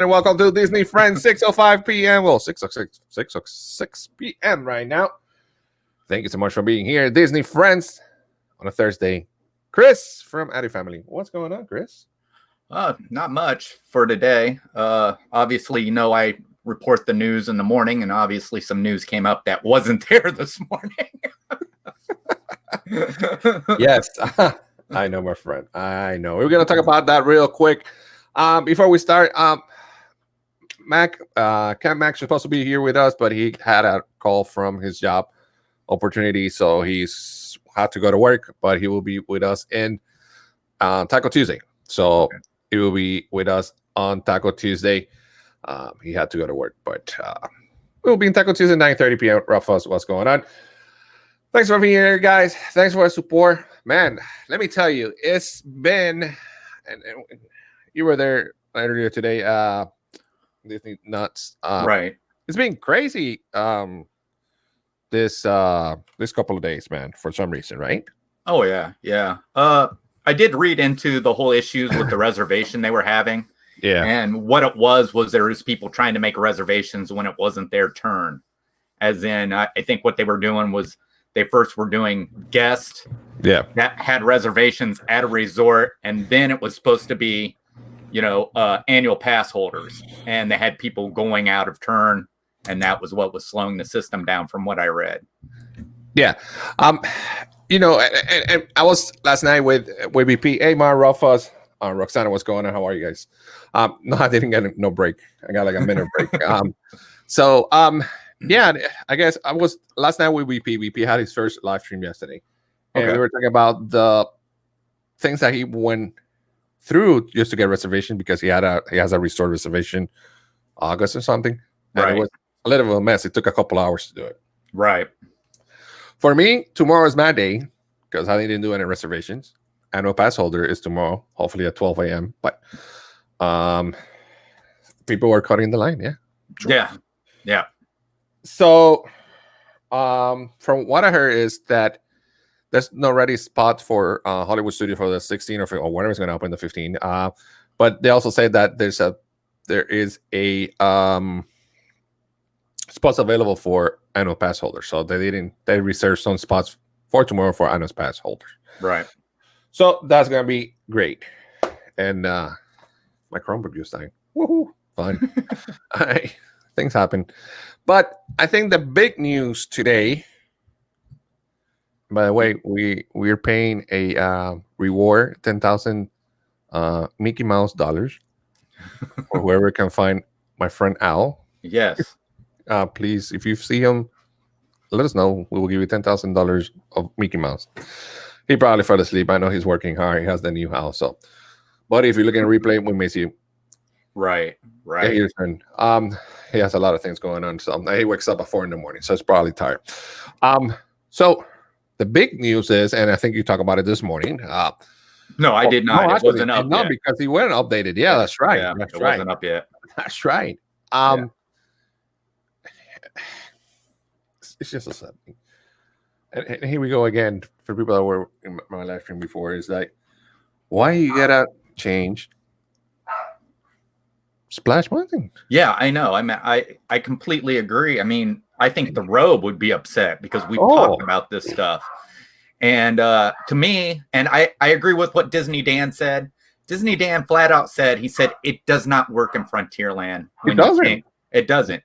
And welcome to Disney Friends, 6:05 p.m. Well, 6:06 p.m. right now. Thank you so much for being here. Disney Friends on a Thursday. Chris from Addy Family. What's going on, Chris? Not much for today. Obviously, you know, I report the news in the morning, and obviously some news came up that wasn't there this morning. Yes, I know, my friend. I know. We're going to talk about that real quick. Before we start, Camp Max was supposed to be here with us, but he had a call from his job opportunity, so he's had to go to work, but he will be with us in Taco Tuesday. So he will be with us on Taco Tuesday. He had to go to work, but we'll be in Taco Tuesday 9:30 p.m. Rough us what's going on. Thanks for being here, guys. Thanks for the support. Man, let me tell you, it's been, and you were there earlier today, Disney Nutz. Right. It's been crazy this couple of days, man, for some reason, right? Oh, yeah. I did read into the whole issues with the reservation they were having. Yeah. And what it was there was people trying to make reservations when it wasn't their turn. As in, I think what they were doing was they first were doing guests that had reservations at a resort, and then it was supposed to be, you know, annual pass holders, and they had people going out of turn, and that was what was slowing the system down from what I read. Yeah. You know, and I was last night with BP. Hey, Mar, Rufus, Roxana, what's going on? How are you guys? No, I didn't get no break. I got like a minute break. Yeah, I guess I was last night with BP. BP had his first live stream yesterday, and we were talking about the things that he went through just to get a reservation, because he has a resort reservation August or something, and it was a little bit of a mess. It took a couple hours to do it. Right. For me, tomorrow is my day because I didn't do any reservations. Annual pass holder is tomorrow, hopefully at 12 a.m. But people were cutting the line. Yeah. True. Yeah. So from what I heard is that there's no ready spot for Hollywood Studio for the 16 or whatever is going to open the 15. But they also say that there is a spots available for annual pass holders. So they reserved some spots for tomorrow for annual pass holders. Right. So that's gonna be great. And my Chromebook just dying. Woohoo! Fun. Things happen. But I think the big news today, by the way, we're paying a reward, 10,000 Mickey Mouse dollars for whoever can find my friend Al. Yes. Please, if you see him, let us know. We will give you $10,000 of Mickey Mouse. He probably fell asleep. I know he's working hard. He has the new house. So, but if you're looking at replay, we miss you. Right. Yeah, here's turn. He has a lot of things going on. So he wakes up at 4 a.m, so he's probably tired. So the big news is, and I think you talked about it this morning. No, I did not. It wasn't up yet. No, because he wasn't updated. Yeah, that's right. Yeah, that's it right. wasn't up yet. That's right. It's just a something. And here we go again for people that were in my live stream before. Is like, why you gotta change Splash Mountain? Yeah, I know. I mean, I completely agree. I mean, I think the Robe would be upset because we've talked about this stuff. And to me, and I agree with what Disney Dan said. Disney Dan flat out said, he said, it does not work in Frontierland. It doesn't.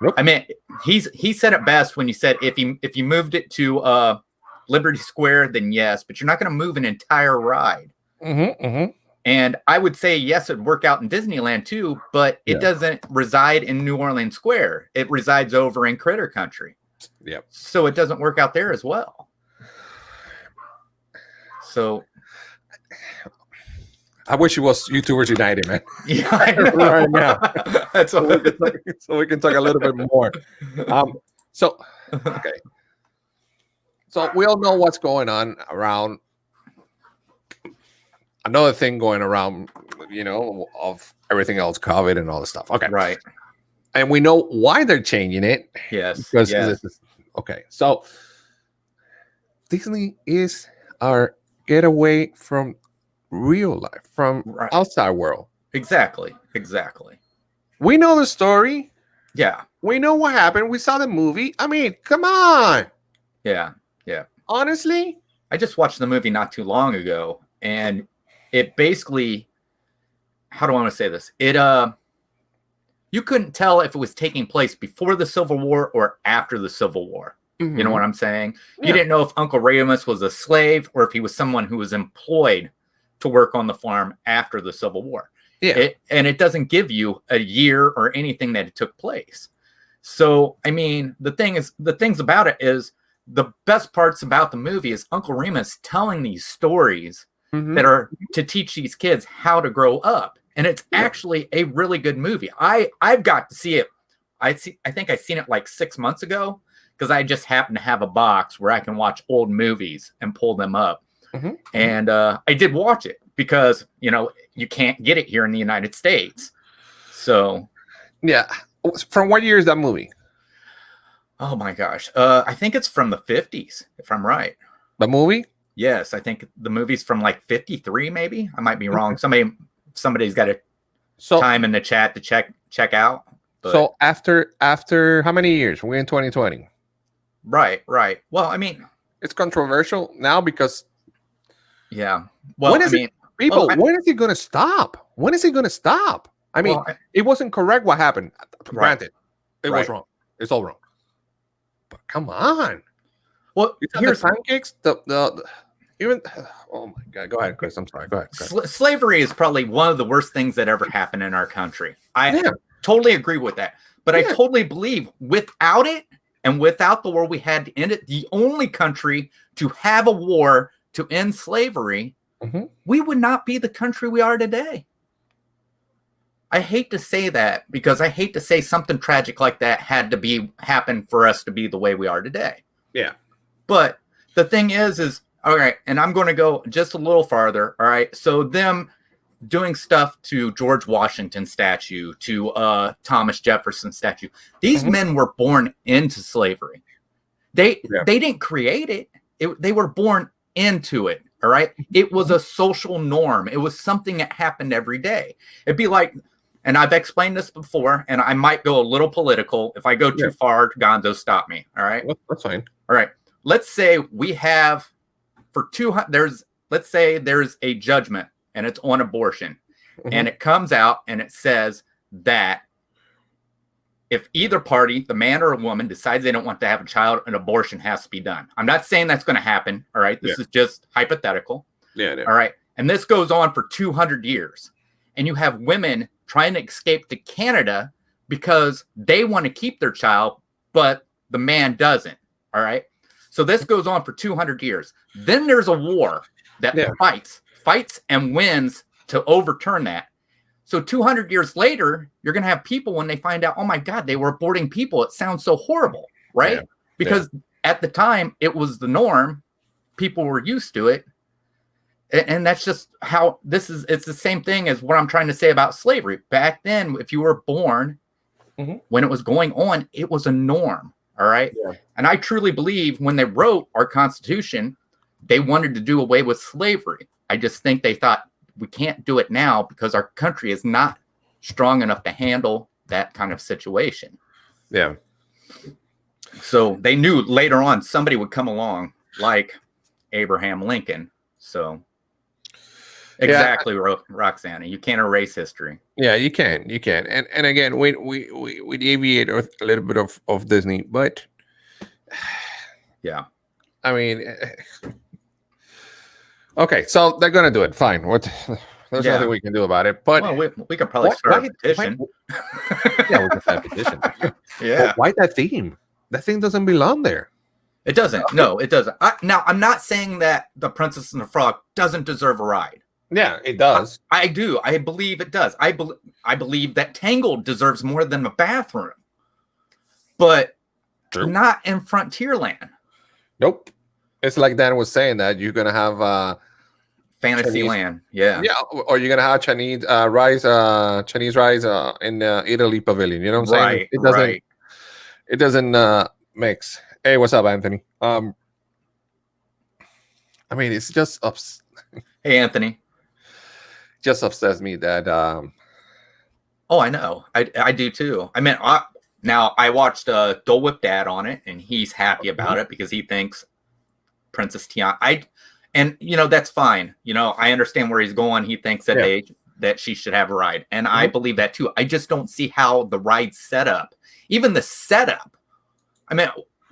Nope. I mean, he said it best when he said, if you moved it to Liberty Square, then yes, but you're not going to move an entire ride. And I would say, yes, it'd work out in Disneyland too, but it doesn't reside in New Orleans Square. It resides over in Critter Country. Yep. So it doesn't work out there as well. So I wish it was YouTubers United, man. Yeah, I know. Right now. That's so we can talk a little bit more. Okay. So we all know what's going on around. Another thing going around, you know, of everything else, COVID and all this stuff. Okay. Right. And we know why they're changing it. Yes. Because this is, okay. So Disney is our getaway from real life, from outside world. Exactly. We know the story. Yeah. We know what happened. We saw the movie. I mean, come on. Yeah. Yeah. Honestly, I just watched the movie not too long ago, and it basically, how do I want to say this? You couldn't tell if it was taking place before the Civil War or after the Civil War. mm-hmm. You know what I'm saying? Yeah. You didn't know if Uncle Remus was a slave or if he was someone who was employed to work on the farm after the Civil War. Yeah. And it doesn't give you a year or anything that it took place. So, I mean, the things about it is the best parts about the movie is Uncle Remus telling these stories that are to teach these kids how to grow up. And it's actually a really good movie. I've got to see it. I think I seen it like 6 months ago because I just happen to have a box where I can watch old movies and pull them up. And I did watch it because, you know, you can't get it here in the United States. So, yeah. From what year is that movie? Oh my gosh. I think it's from the 50s, if I'm right. The movie? Yes, I think the movie's from like 53, maybe. I might be wrong. Somebody's got a time in the chat to check out. But. So after how many years? We're in 2020. Right. Well, I mean, it's controversial now because yeah. Well, when is when is it going to stop? When is it going to stop? I mean, it wasn't correct what happened. Granted, it was wrong. It's all wrong. But come on. Well, here's the pancakes. Even oh my God. Go ahead, Chris. I'm sorry. Go ahead. Slavery is probably one of the worst things that ever happened in our country. I totally agree with that. But I totally believe without it and without the war we had to end it, the only country to have a war to end slavery, we would not be the country we are today. I hate to say that because I hate to say something tragic like that had to happen for us to be the way we are today. Yeah. But the thing is all right, and I'm going to go just a little farther. All right. So them doing stuff to George Washington statue, to Thomas Jefferson statue. These men were born into slavery. They didn't create it. They were born into it. All right. It was a social norm. It was something that happened every day. It'd be like, and I've explained this before, and I might go a little political. If I go too far, Gonzo, stop me. All right. That's fine. All right. Let's say we have for 200, let's say there's a judgment and it's on abortion, and it comes out and it says that if either party, the man or a woman, decides they don't want to have a child, an abortion has to be done. I'm not saying that's going to happen. All right. This is just hypothetical. Yeah. All right. And this goes on for 200 years. And you have women trying to escape to Canada because they want to keep their child, but the man doesn't. All right. So this goes on for 200 years. Then there's a war that fights and wins to overturn that. So 200 years later, you're going to have people when they find out, oh my God, they were aborting people. It sounds so horrible, right? Because at the time it was the norm. People were used to it. And that's just how this is. It's the same thing as what I'm trying to say about slavery. Back then, if you were born when it was going on, it was a norm. All right. Yeah. And I truly believe when they wrote our Constitution, they wanted to do away with slavery. I just think they thought we can't do it now because our country is not strong enough to handle that kind of situation. Yeah. So they knew later on somebody would come along like Abraham Lincoln. So exactly, Roxana. You can't erase history. Yeah, you can. And again, we deviate a little bit of Dizney, but yeah. I mean, okay, so they're gonna do it. Fine. There's nothing we can do about it. But we could probably start a petition. Yeah, we can start a petition. Yeah. But why that theme? That thing doesn't belong there. It doesn't. No, it doesn't. Now, I'm not saying that the Princess and the Frog doesn't deserve a ride. Yeah, it does. I do. I believe it does. I believe that Tangled deserves more than a bathroom, but not in Frontierland. Nope. It's like Dan was saying that you're gonna have Fantasyland. Yeah. Or you're gonna have Chinese rice in Italy Pavilion. You know what I'm saying? It doesn't. It doesn't mix. Hey, what's up, Anthony? I mean, it's just Hey, Anthony. Just upsets me that Oh, I know. I do too. I mean, now I watched Dole Whip Dad on it, and he's happy about it because he thinks Princess Tiana. And that's fine. I understand where he's going. He thinks that that she should have a ride, and I believe that too. I just don't see how the ride's set up. Even the setup. I mean,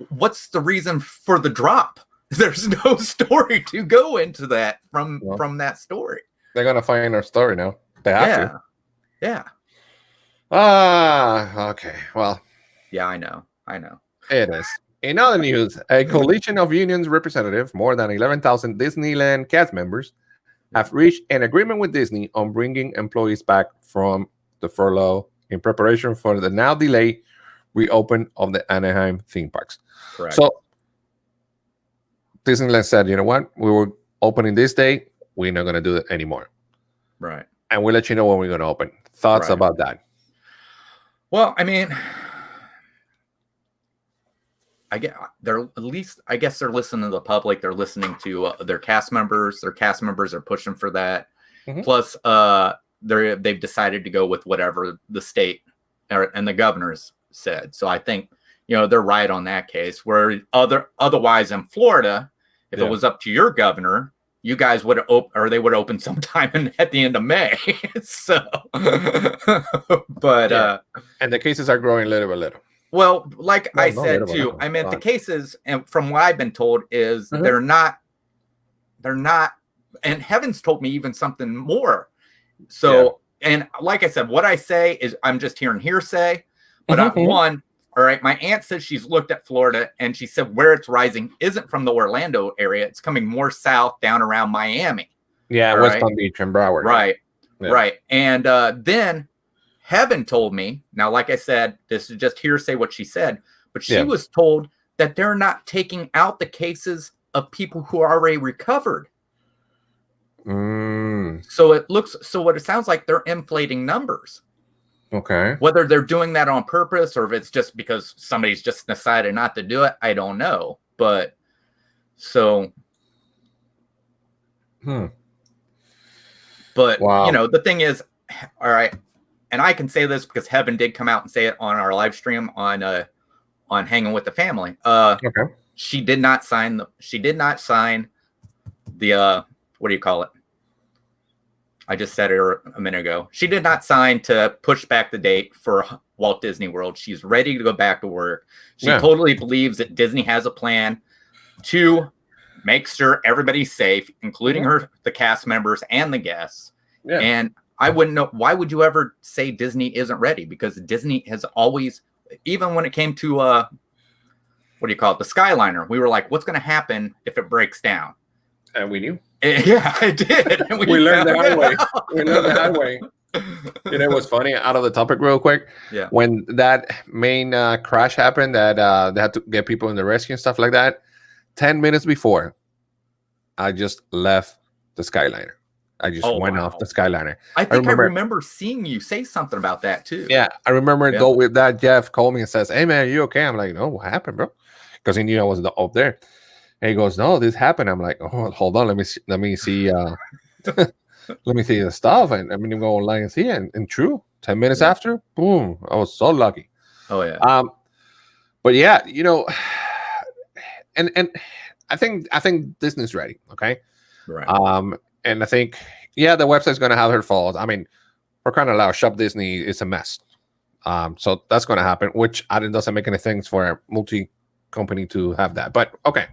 what's the reason for the drop? There's no story to go into that from that story. They're gonna find our story now. They have to. Yeah. Okay. Well. Yeah, I know. It is. In other news, a coalition of unions representatives, more than 11,000 Disneyland cast members, have reached an agreement with Disney on bringing employees back from the furlough in preparation for the now delayed reopen of the Anaheim theme parks. Correct. So Disneyland said, you know what? We were opening this day. We're not going to do it anymore. Right. And we'll let you know when we're going to open. Thoughts about that? Well, I mean, I guess they're listening to the public. They're listening to their cast members. Their cast members are pushing for that. Plus, they've decided to go with whatever the state and the governors said. So I think they're right on that case. Where otherwise in Florida, if it was up to your governor, you guys would they would open sometime at the end of May. So, but and the cases are growing little by little. Well, like I said too, I mean the cases, and from what I've been told, is they're not, and Heaven's told me even something more. So, and like I said, what I say is I'm just hearing hearsay. But all right, my aunt says she's looked at Florida, and she said where it's rising isn't from the Orlando area; it's coming more south, down around Miami. Yeah, West Palm Beach and Broward. Right, right, and then Heaven told me, now, like I said, this is just hearsay what she said, but she was told that they're not taking out the cases of people who are already recovered. So what it sounds like, they're inflating numbers. Okay. Whether they're doing that on purpose or if it's just because somebody's just decided not to do it, I don't know. But so. But, the thing is, all right. And I can say this because Heaven did come out and say it on our live stream on Hanging with the Family. She did not sign the what do you call it? I just said it a minute ago. She did not sign to push back the date for Walt Disney World. She's ready to go back to work. She totally believes that Disney has a plan to make sure everybody's safe, including the cast members and the guests. Yeah. And I wouldn't know. Why would you ever say Disney isn't ready? Because Disney has always, even when it came to, what do you call it? The Skyliner, we were like, what's going to happen if it breaks down? And we knew. Yeah, I did. And we learned the hard way. We learned the hard way. It was funny, out of the topic real quick. Yeah. When that main crash happened, that they had to get people in the rescue and stuff like that, 10 minutes before, I just left the Skyliner. I just went off the Skyliner. I think I remember seeing you say something about that too. Yeah, I remember go with that. Jeff called me and says, "Hey man, are you okay?" I'm like, "No, what happened, bro?" Because he knew I was up there. And he goes, "No, this happened." I'm like, "Oh, hold on, let me see, let me see the stuff." And I mean, go online and see it. And true, 10 minutes after, boom, I was so lucky. Oh yeah. But yeah, and I think Disney's ready. Okay. Right. And I think, the website's going to have her fault. I mean, we're kind of loud. Shop Disney is a mess. So that's going to happen, which doesn't make any sense for a multi-company to have that. But okay,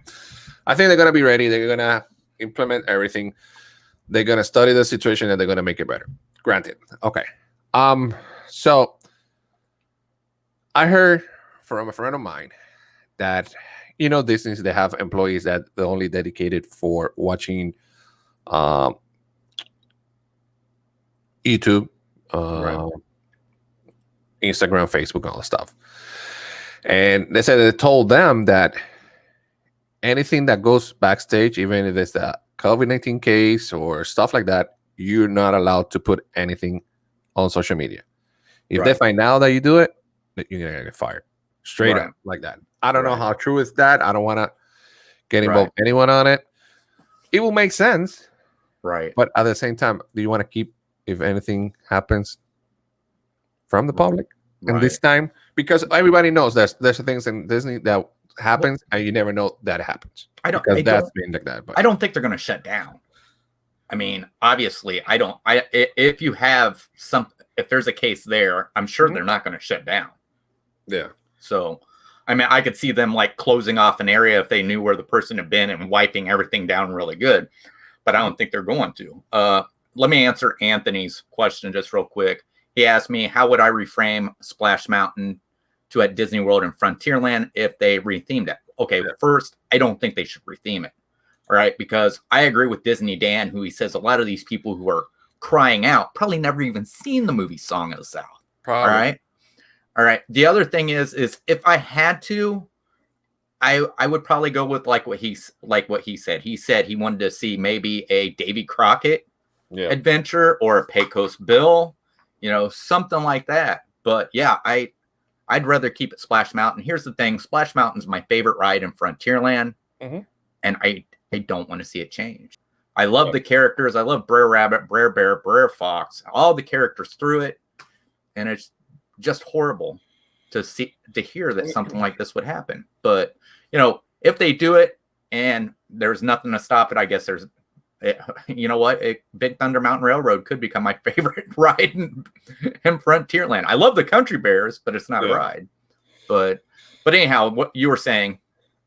I think they're going to be ready. They're going to implement everything. They're going to study the situation and they're going to make it better. Granted. Okay. So I heard from a friend of mine that, Disney, they have employees that they're only dedicated for watching YouTube, Instagram, Facebook, all that stuff. And they said they told them that anything that goes backstage, even if it's a COVID-19 case or stuff like that, you're not allowed to put anything on social media. If they find out that you do it, you're gonna get fired straight up like that. I don't know how true is that. I don't want to get involved anyone on it. It will make sense. Right. But at the same time, do you want to keep, if anything happens, from the public. And this time, because everybody knows there's things in Disney that happens, and you never know that happens. That's been like that. But I don't think they're going to shut down. I mean, obviously, if you have if there's a case there, I'm sure they're not going to shut down. Yeah. So, I mean, I could see them like closing off an area if they knew where the person had been and wiping everything down really good. But I don't think they're going to. Let me answer Anthony's question just real quick. He asked me, how would I reframe Splash Mountain to at Disney World and Frontierland if they rethemed it? Okay, first, I don't think they should retheme it. All right, because I agree with Dizney Dan, who he says a lot of these people who are crying out probably never even seen the movie Song of the South. Probably. All right. The other thing is if I had to, I would probably go with like what he said. He said he wanted to see maybe a Davy Crockett adventure or a Pecos Bill, something like that. But yeah, I'd rather keep it Splash Mountain. Here's the thing: Splash Mountain's my favorite ride in Frontierland, and I don't want to see it change. I love the characters. I love Brer Rabbit, Brer Bear, Brer Fox, all the characters through it, and it's just horrible to hear that something like this would happen. But if they do it and there's nothing to stop it, I guess Big Thunder Mountain Railroad could become my favorite ride in Frontierland. I love the Country Bears, but it's not a ride. But anyhow, what you were saying,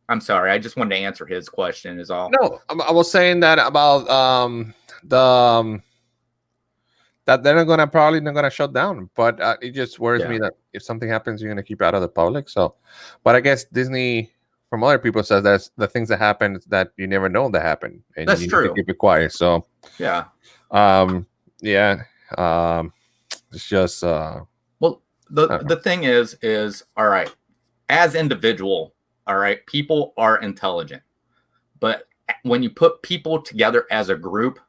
I'm sorry, I just wanted to answer his question is all. No, I was saying that about that they're probably not gonna shut down, but it just worries me that if something happens, you're gonna keep it out of the public. So, but I guess Disney, from other people, says that's the things that happen that you never know that happen, and that's you true. Need to keep it quiet. So, it's just well, the thing is all right. As individual, all right, people are intelligent, but when you put people together as a group,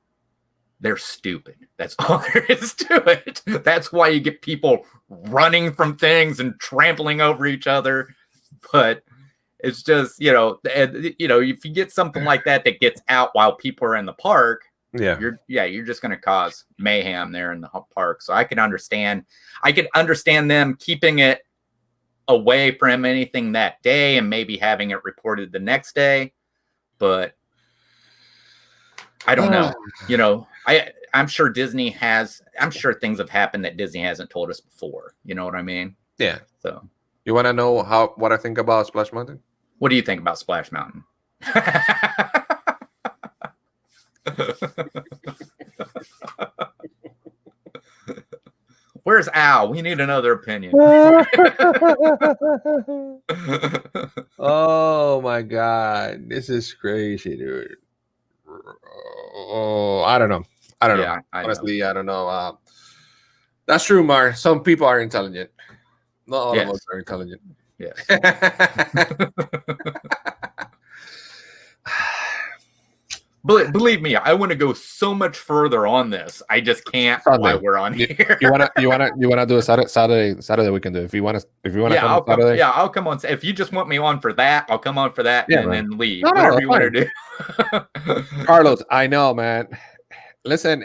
they're stupid. That's all there is to it. That's why you get people running from things and trampling over each other. But it's just, if you get something like that gets out while people are in the park, you're just going to cause mayhem there in the park. So I could understand them keeping it away from anything that day and maybe having it reported the next day. But I don't know. I'm sure I'm sure things have happened that Disney hasn't told us before. You know what I mean? Yeah. So you want to know what I think about Splash Mountain? What do you think about Splash Mountain? Where's Al? We need another opinion. Oh my God. This is crazy, dude. Oh, I don't know. Honestly, I don't know. That's true, Mar. Some people are intelligent. Not all of us are intelligent. Yes. Believe me, I want to go so much further on this. I just can't while we're on here. You wanna do a Saturday we can do. If you wanna come Saturday. I'll come on. If you just want me on for that, I'll come on for that and then leave. Whatever you want to do. Carlos, I know, man. Listen,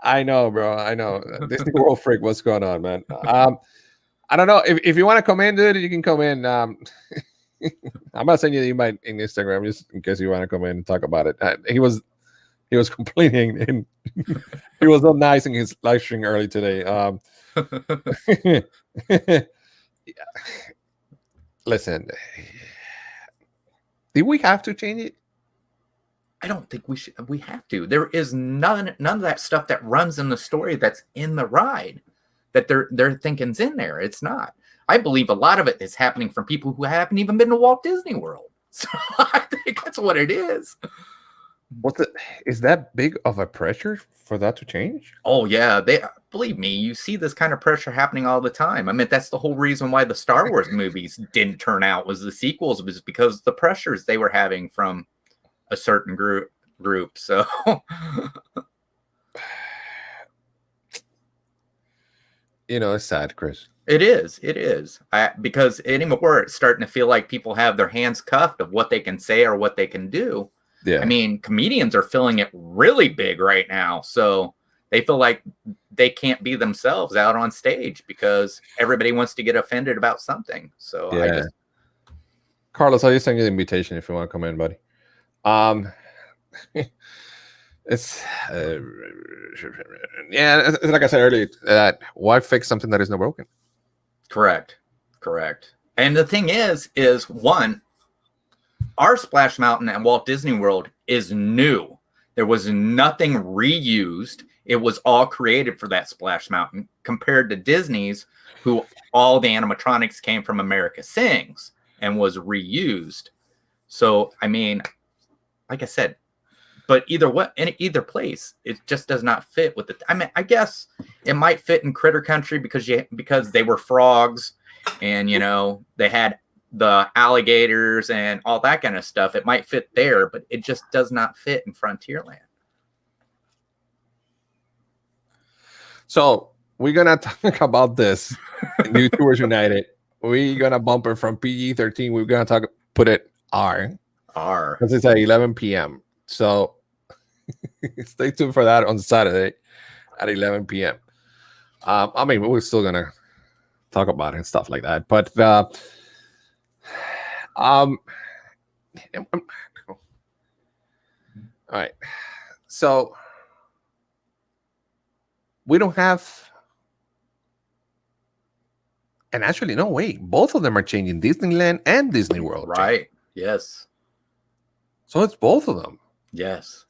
I know, bro. I know. Disney World Freak, what's going on, man? I don't know. If you want to come in, dude, you can come in. I'm not sending you the invite in Instagram just in case you want to come in and talk about it. He was complaining and he was so nice in his live stream early today. Listen, did we have to change it? I don't think we have to. There is none of that stuff that runs in the story that's in the ride that they're thinking's in there. It's not. I believe a lot of it is happening from people who haven't even been to Walt Disney World. So I think that's what it is. Is that big of a pressure for that to change? Oh yeah, believe me, you see this kind of pressure happening all the time. I mean, that's the whole reason why the Star Wars movies didn't turn out was the sequels was because the pressures they were having from a certain group. So it's sad, Chris. It is. Because anymore it's starting to feel like people have their hands cuffed of what they can say or what they can do. Yeah. I mean, comedians are feeling it really big right now. So they feel like they can't be themselves out on stage because everybody wants to get offended about something. So yeah. Carlos, I'll just send you the invitation if you want to come in, buddy. It's yeah, like I said earlier, that why fix something that is not broken? Correct. And the thing is one, our Splash Mountain at Walt Disney World is new. There was nothing reused. It was all created for that Splash Mountain, compared to Disney's, who all the animatronics came from America Sings and was reused. So, I mean, like I said, but in either place, it just does not fit with the. I mean, I guess it might fit in Critter Country because they were frogs, and they had the alligators and all that kind of stuff. It might fit there, but it just does not fit in Frontierland. So we're gonna talk about this in New Tours United. We're gonna bump it from PG-13. We're gonna put it R because it's at 11 p.m. So stay tuned for that on Saturday at 11 p.m. I mean, we're still gonna talk about it and stuff like that, but all right. So we don't have, and actually, no, wait, both of them are changing, Disneyland and Disney World. Right. Yes. So it's both of them. Yes.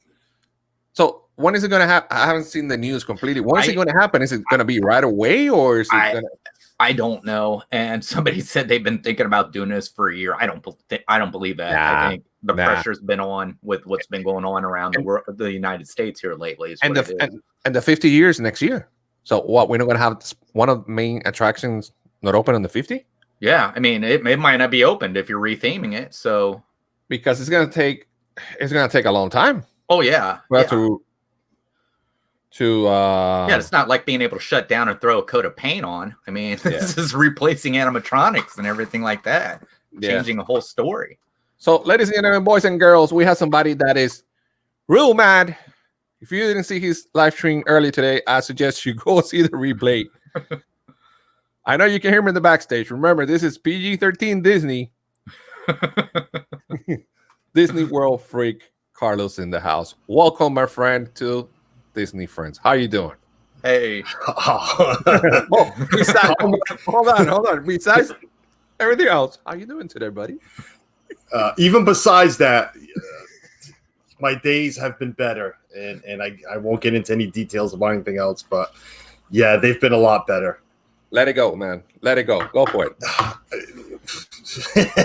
So when is it going to happen? I haven't seen the news completely. When is it going to happen? Is it going to be right away, or is it going to? I don't know. And somebody said they've been thinking about doing this for a year. I don't believe that. I think the pressure's been on with what's been going on around the world, the United States here lately. And the 50 years next year. So what? We're not going to have one of the main attractions not open on the 50? Yeah, I mean, it might not be opened if you're retheming it. So because it's going to take a long time. Oh yeah. It's not like being able to shut down and throw a coat of paint on. I mean, this is replacing animatronics and everything like that, changing the whole story. So, ladies and gentlemen, boys and girls, we have somebody that is real mad. If you didn't see his live stream early today, I suggest you go see the replay. I know you can hear him in the backstage. Remember, this is PG-13 Disney. Disney World freak Carlos in the house. Welcome, my friend, to Disney Friends. How you doing? Hey. Hold on. Besides everything else, how you doing today, buddy? Even besides that, my days have been better, and I won't get into any details about anything else, but yeah, they've been a lot better. Let it go, man. Let it go. Go for it.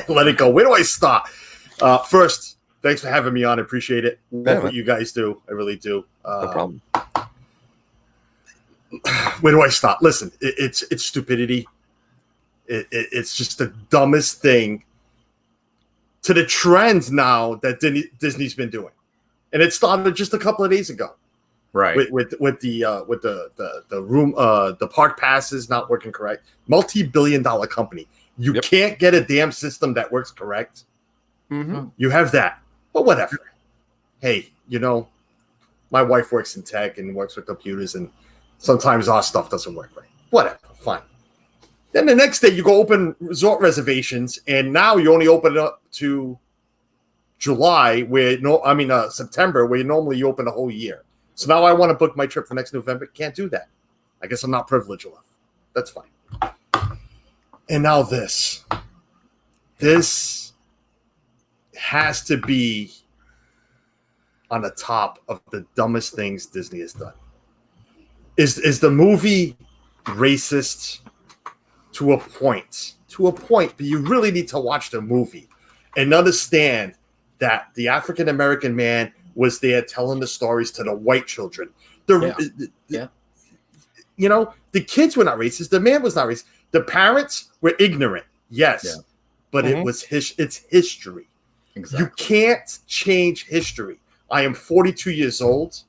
Let it go. Where do I start? First, thanks for having me on. I appreciate it. Love what you guys do. I really do. No problem. Where do I start? Listen, it's stupidity. It's just the dumbest thing to the trends now that Disney's been doing, and it started just a couple of days ago. Right. With the room the park passes not working correct. Multi-billion-dollar company. You can't get a damn system that works correct. Mm-hmm. You have that. But whatever. Hey, my wife works in tech and works with computers, and sometimes our stuff doesn't work right. Whatever, fine. Then the next day you go open resort reservations, and now you only open it up to September, where normally you open a whole year. So now I want to book my trip for next November. Can't do that. I guess I'm not privileged enough. That's fine. And now this has to be on the top of the dumbest things Disney has done. Is the movie racist to a point? To a point, but you really need to watch the movie and understand that the African American man was there telling the stories to the white children. The kids were not racist. The man was not racist. The parents were ignorant, yes, but it's history. Exactly. You can't change history. I am 42 years old.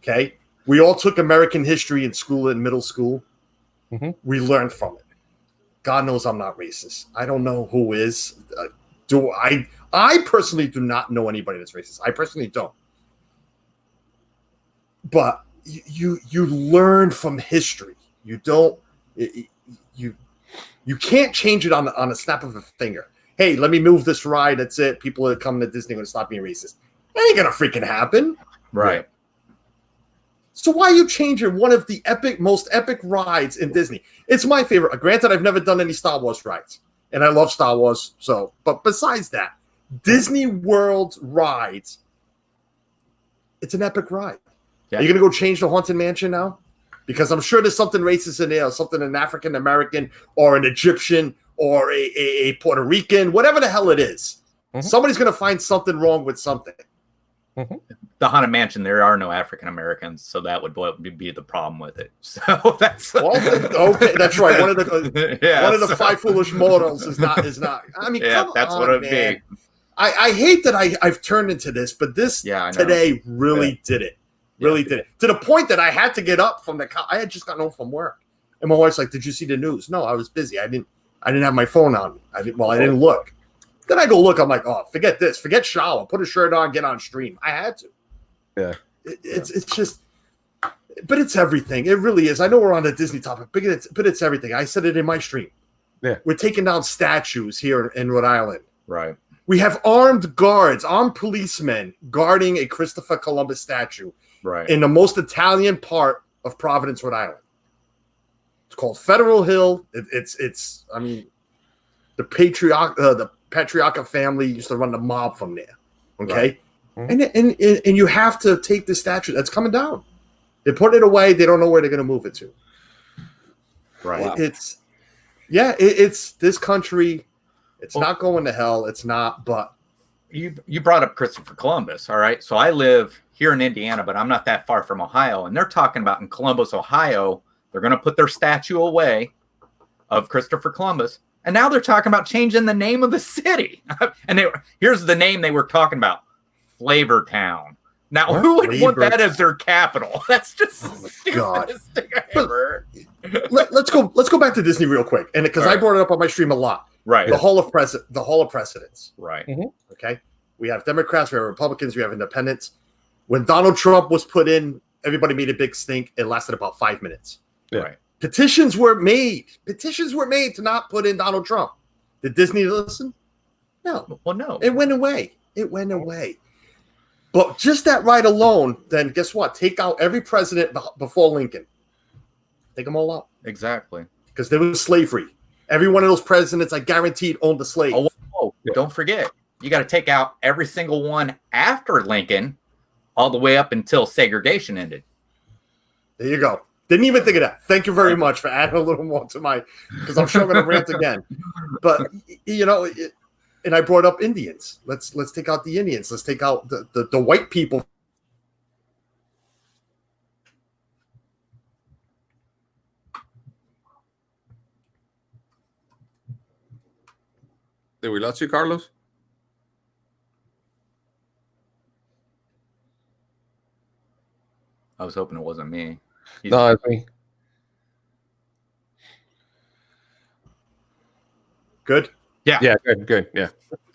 Okay, we all took American history in school, in middle school. Mm-hmm. We learned from it. God knows I'm not racist. I don't know who is. I personally do not know anybody that's racist. I personally don't. But you learn from history. You don't you can't change it on a snap of a finger. Hey, let me move this ride. That's it. People that come to Disney are gonna stop being racist. That ain't gonna freaking happen. Right. So why are you changing one of the most epic rides in Disney? It's my favorite. Granted, I've never done any Star Wars rides, and I love Star Wars. So, but besides that, Disney World rides, it's an epic ride. Yeah. Are you gonna go change the Haunted Mansion now? Because I'm sure there's something racist in there, or something an African American or an Egyptian or a Puerto Rican, whatever the hell it is. Somebody's gonna find something wrong with something. The Haunted Mansion, there are no African Americans, so that would be the problem with it. So that's okay. That's right. One of the five foolish mortals is not. I mean, yeah, that's what it'd be. I hate that I've turned into this, but this today really did it. Really did it to the point that I had to get up from I had just gotten home from work, and my wife's like, "Did you see the news?" No, I was busy. I didn't have my phone on me. I didn't look. Then I go look. I'm like, oh, forget this. Forget shower. Put a shirt on. Get on stream. I had to. Yeah. It's just, but it's everything. It really is. I know we're on the Disney topic, but it's everything. I said it in my stream. Yeah. We're taking down statues here in Rhode Island. Right. We have armed policemen guarding a Christopher Columbus statue. Right. In the most Italian part of Providence, Rhode Island. It's called Federal Hill. It's. I mean, the Patriarca family used to run the mob from there. Okay. Right. And you have to take the statue that's coming down. They put it away. They don't know where they're going to move it to. Right. Wow. It's this country. It's not going to hell. It's not. But you brought up Christopher Columbus. All right. So I live here in Indiana, but I'm not that far from Ohio. And they're talking about in Columbus, Ohio, they're going to put their statue away of Christopher Columbus. And now they're talking about changing the name of the city. And here's the name they were talking about. Flavortown. Now, who would want that as their capital? That's just the stupidest thing I ever heard. Let's go back to Disney real quick, and because I brought it up on my stream a lot. Right. The Hall of Presidents. Right. Okay. We have Democrats, we have Republicans, we have Independents. When Donald Trump was put in, everybody made a big stink. It lasted about 5 minutes. Yeah. Right. Petitions were made to not put in Donald Trump. Did Disney listen? No. Well, no. It went away. But just that right alone, then guess what? Take out every president before Lincoln. Take them all out. Exactly. Because there was slavery. Every one of those presidents, I guaranteed, owned a slave. Don't forget. You got to take out every single one after Lincoln, all the way up until segregation ended. There you go. Didn't even think of that. Thank you very much for adding a little more to because I'm sure I'm going to rant again. But, and I brought up Indians. Let's take out the Indians. Let's take out the white people. Did we lose you, Carlos? I was hoping it wasn't me. No, it's me. Good? Yeah, good. Yeah.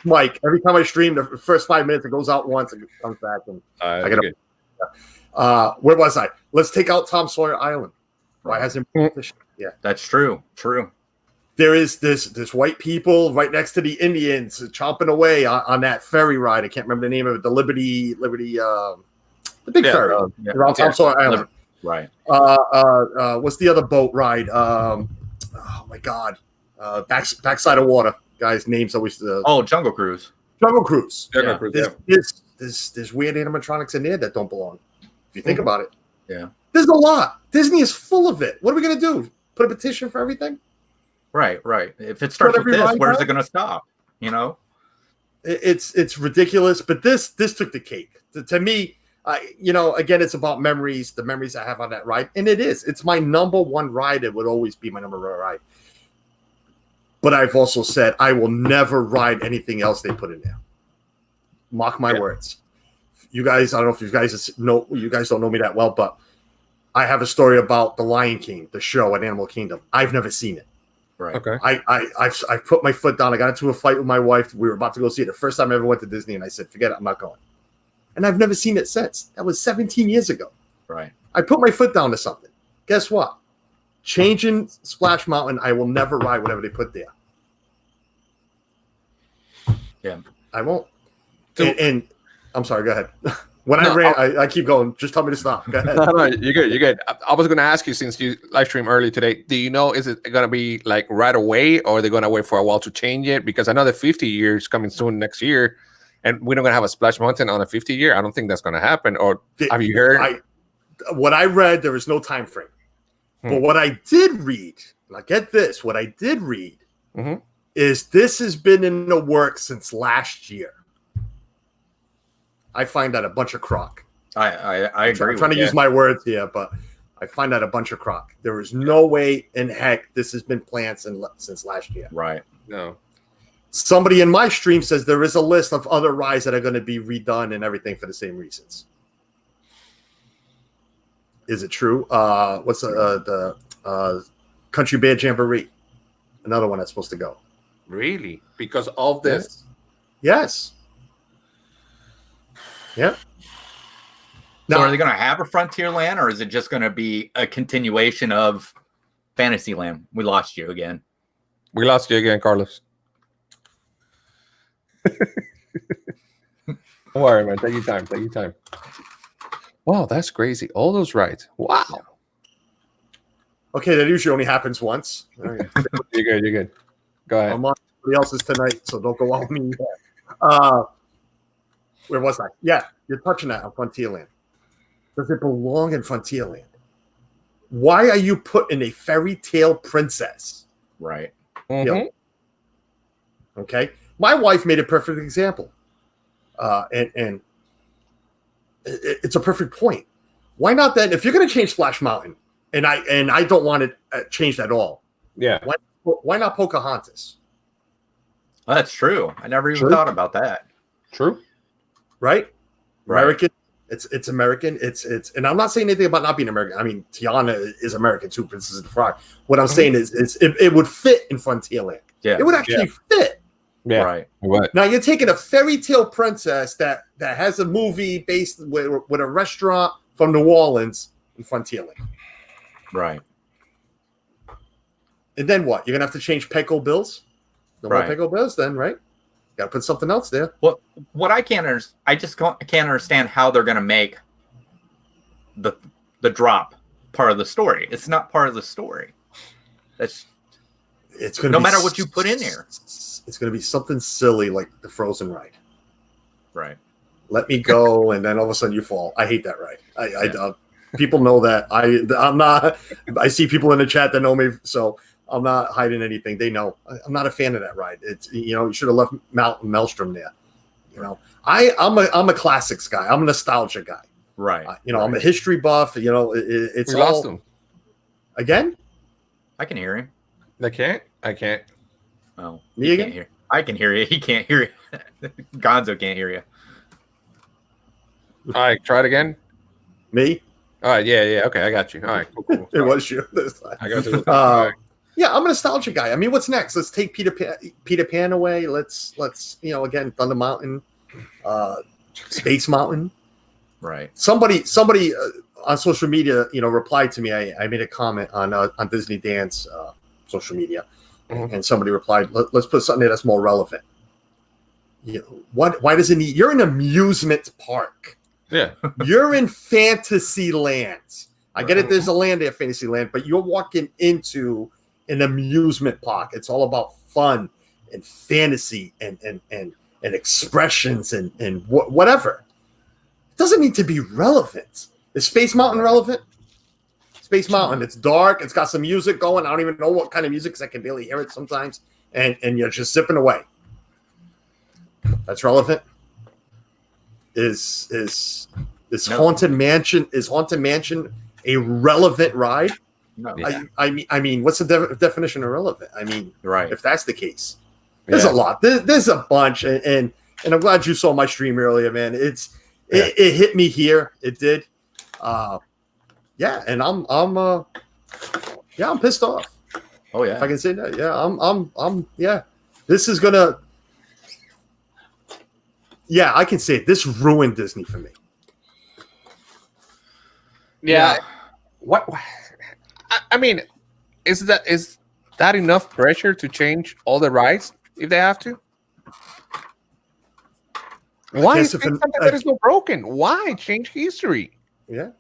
Mike, every time I stream, the first 5 minutes, it goes out once and it comes back. And I got to. Where was I? Let's take out Tom Sawyer Island. Why hasn't Petition? Yeah. That's true. True. There is this white people right next to the Indians chomping away on that ferry ride. I can't remember the name of it. The Liberty, the big ferry around Tom Sawyer Island. Right. What's the other boat ride? Oh my God. Backside of water. Guys' names always. Jungle Cruise. Jungle Cruise. Jungle Cruise. There's weird animatronics in there that don't belong. If you think about it. Yeah. There's a lot. Disney is full of it. What are we gonna do? Put a petition for everything? Right. If it starts with this, where's it gonna stop? It's ridiculous. But this took the cake. To me, again, it's about memories. The memories I have on that ride, and it is. It's my number one ride. It would always be my number one ride. But I've also said I will never ride anything else they put in there. Mark my words. You guys, I don't know if you guys know. You guys don't know me that well, but I have a story about the Lion King, the show at Animal Kingdom. I've never seen it. Right. Okay. I've put my foot down. I got into a fight with my wife. We were about to go see it. The first time I ever went to Disney, and I said, "Forget it, I'm not going." And I've never seen it since. That was 17 years ago. Right. I put my foot down to something. Guess what? Changing Splash Mountain, I will never ride whatever they put there. Yeah. I won't. And I'm sorry, go ahead. I keep going. Just tell me to stop. Go ahead. No, you're good. You're good. I was going to ask you, since you live stream early today, do you know, is it going to be like right away, or are they going to wait for a while to change it? Because another 50 years coming soon next year, and we're not going to have a Splash Mountain on a 50 year. I don't think that's going to happen. Or have you heard? What I read, there was no time frame. But what I did read, now get this, what I did read is this has been in the works since last year. I find that a bunch of crock. I agree. I'm trying to use my words here, but I find that a bunch of crock. There is no way in heck this has been planned since last year. Right. No. Somebody in my stream says there is a list of other rides that are going to be redone and everything for the same reasons. Is it true? What's the Country Bear Jamboree? Another one that's supposed to go. Really? Because of this? Yes. Yeah. So are they going to have a Frontierland, or is it just going to be a continuation of Fantasyland? We lost you again. We lost you again, Carlos. Don't worry, man. Take your time. Take your time. Wow, that's crazy. All those rides. Wow. Okay, that usually only happens once. Right. You're good. You're good. Go ahead. I'm on somebody else's tonight, so don't go on me. Where was I? Yeah, you're touching that on Frontierland. Does it belong in Frontierland? Why are you putting a fairy tale princess? Right. Okay. My wife made a perfect example. And it's a perfect point. Why not then? If you're going to change Splash Mountain, and I don't want it changed at all. Yeah. Why not Pocahontas? Well, that's true. I never even thought about that. True. Right? American. It's American. It's and I'm not saying anything about not being American. I mean, Tiana is American too, Princess of the Frog. What I'm saying is it would fit in Frontierland. Yeah. It would actually fit. Yeah. Right. What? Now you're taking a fairy tale princess that has a movie based with a restaurant from New Orleans in Frontierland. Right. And then what? You're gonna have to change Pecco Bills? No more Pecco Bills then, right? Got to put something else there. Well, what I can't understand, I just can't understand how they're going to make the drop part of the story. It's not part of the story. It's going to no matter what you put in there. It's going to be something silly like the Frozen ride. Right. Let me go, and then all of a sudden you fall. I hate that ride. People know that. I'm not. I see people in the chat that know me, so I'm not hiding anything. They know I'm not a fan of that ride. It's you should have left Maelstrom there. I'm a classics guy. I'm a nostalgia guy. Right. I'm a history buff. It's we lost him again. I can hear him. I can't. Oh, me again? Can't hear. I can hear you. He can't hear you. Gonzo can't hear you. All right, try it again. Me? All right, yeah. Okay, I got you. All right, cool. It was you this time. I got you. Yeah, I'm a nostalgia guy. I mean, what's next? Let's take Peter Pan away. Let's again, Thunder Mountain, Space Mountain. Right. Somebody on social media, replied to me. I made a comment on Disney Dance social media, and somebody replied, "Let's put something there that's more relevant." Why does it need? You're an amusement park. Yeah. You're in Fantasyland. I get it. There's a land there, Fantasyland, but you're walking into an amusement park. It's all about fun and fantasy and expressions and whatever. It doesn't need to be relevant. Is Space Mountain relevant? Space Mountain. It's dark. It's got some music going. I don't even know what kind of music because I can barely hear it sometimes. And you're just zipping away. That's relevant. Is Haunted Mansion a relevant ride? No. Yeah. I mean, what's the definition of relevant? I mean, right. If that's the case, there's a lot. There's a bunch, and I'm glad you saw my stream earlier, man. It hit me here. It did. And I'm pissed off. Oh yeah. If I can say that. Yeah, This is gonna. Yeah, I can say it. This ruined Disney for me. Yeah. What? I mean, is that enough pressure to change all the rights if they have to? Why is it something that is so broken? Why change history? Yeah,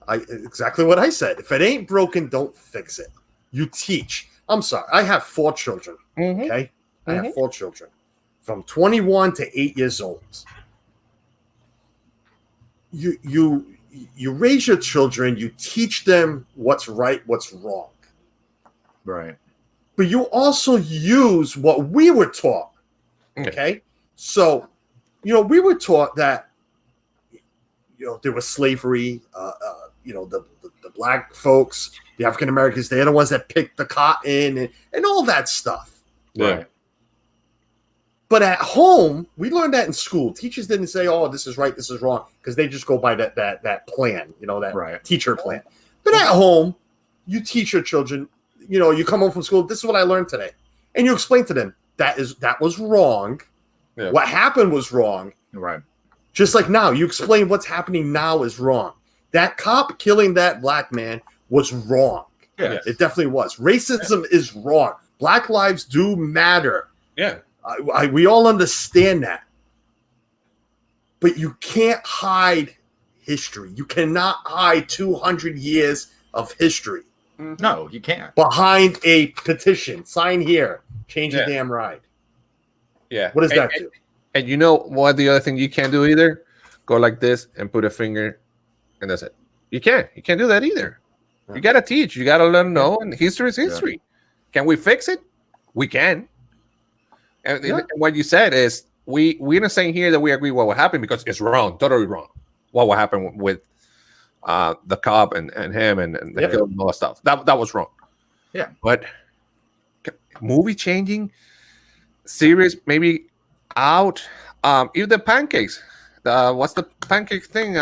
exactly what I said. If it ain't broken, don't fix it. You teach. I'm sorry. I have 4 children. Okay, I have 4 children, from 21 to 8 years old. You raise your children. You teach them what's right, what's wrong. Right. But you also use what we were taught. Okay, so we were taught that there was slavery. The black folks, the African Americans, they're the ones that picked the cotton and all that stuff. Yeah. But at home, we learned that in school. Teachers didn't say, "Oh, this is right, this is wrong," because they just go by that plan, that teacher plan. But at home, you teach your children. You come home from school. This is what I learned today, and you explain to them that was wrong. Yeah. What happened was wrong. Right. Just like now, you explain what's happening now is wrong. That cop killing that black man was wrong. Yes. It definitely was. Racism is wrong. Black lives do matter. Yeah. We all understand that. But you can't hide history. You cannot hide 200 years of history. No, you can't. Behind a petition. Sign here. Change the damn ride. Yeah. What does that do? And you know what the other thing you can't do either? Go like this and put a finger, and that's it. You can't do that either. You got to teach. You got to let them know, and history is history. Yeah. Can we fix it? We can. And what you said is we're not saying here that we agree what happened because it's wrong, totally wrong. What happened with the cop and him and the kill and all that stuff. That was wrong. Yeah. But movie changing, series maybe out. Even the pancakes. What's the pancake thing?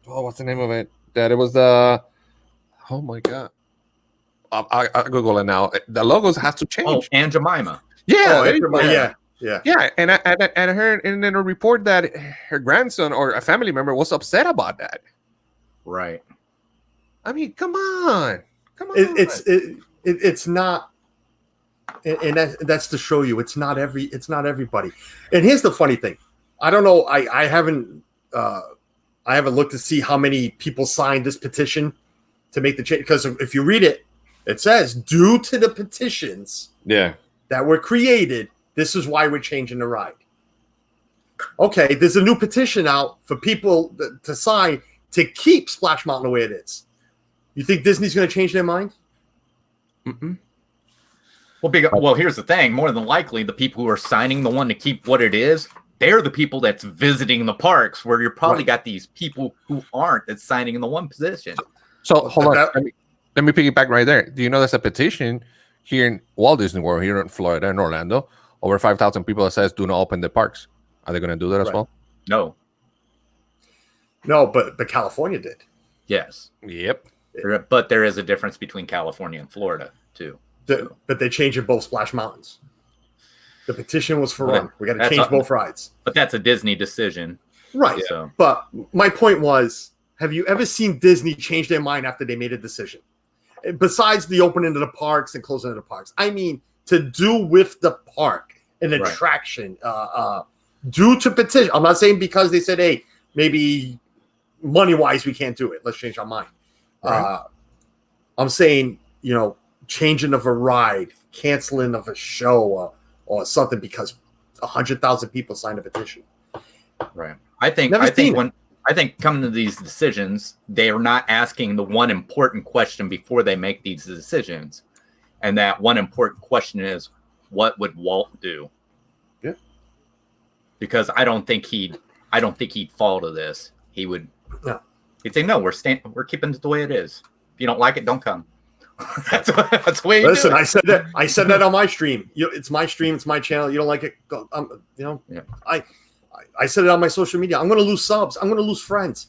What's the name of it? That it was the. Oh my god! I Google it now. The logos have to change. Oh, Aunt Jemima. Yeah, yeah. And I heard in a report that her grandson or a family member was upset about that. Right. I mean, come on. It's not. And that's to show you it's not everybody. And here's the funny thing. I don't know. I haven't looked to see how many people signed this petition to make the change. Because if you read it, it says due to the petitions that were created, this is why we're changing the ride. Okay, there's a new petition out for people to sign to keep Splash Mountain the way it is. You think Disney's going to change their mind? Mm-mm. Well, here's the thing. More than likely, the people who are signing the one to keep what it is, they're the people that's visiting the parks, where you're probably got these people who aren't that's signing in the one position. So hold on. Let me piggyback right there. Do you know there's a petition here in Walt Disney World, here in Florida, in Orlando, over 5,000 people that says do not open the parks? Are they going to do that as well? No, but California did. Yes. Yep. But there is a difference between California and Florida too. But they changed both Splash Mountains. The petition was for one. We got to change both rides. But that's a Disney decision. Right. So. But my point was, have you ever seen Disney change their mind after they made a decision? Besides the opening of the parks and closing of the parks. I mean, to do with the park, an attraction, due to petition. I'm not saying because they said, hey, maybe money-wise we can't do it. Let's change our mind. Right. I'm saying, changing of a ride, canceling of a show, or something because 100,000 people signed a petition. Right. I think coming to these decisions, they are not asking the one important question before they make these decisions, and that one important question is, what would Walt do? Yeah. Because I don't think he'd fall to this. He would. No. He'd say, no, we're keeping it the way it is. If you don't like it, don't come. that's the way you Listen, do it. I said that on my stream. It's my stream. It's my channel. You don't like it? Go. Yeah. I said it on my social media. I'm going to lose subs. I'm going to lose friends.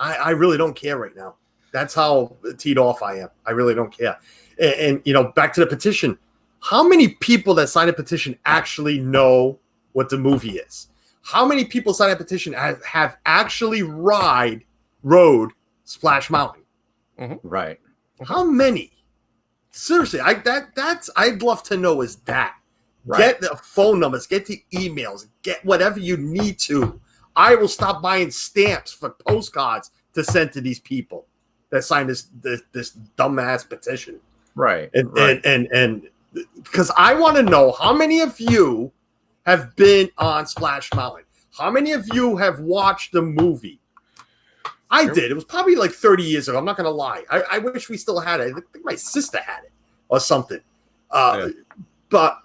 I really don't care right now. That's how teed off I am. I really don't care. And back to the petition. How many people that sign a petition actually know what the movie is? How many people sign a petition have actually rode Splash Mountain. Right. How many? Seriously, I'd love to know is that. Right. Get the phone numbers, get the emails, get whatever you need to. I will stop buying stamps for postcards to send to these people that signed this dumbass petition. Right. And because I want to know how many of you have been on Splash Mountain. How many of you have watched the movie? I did. It was probably like 30 years ago. I'm not going to lie. I wish we still had it. I think my sister had it or something. But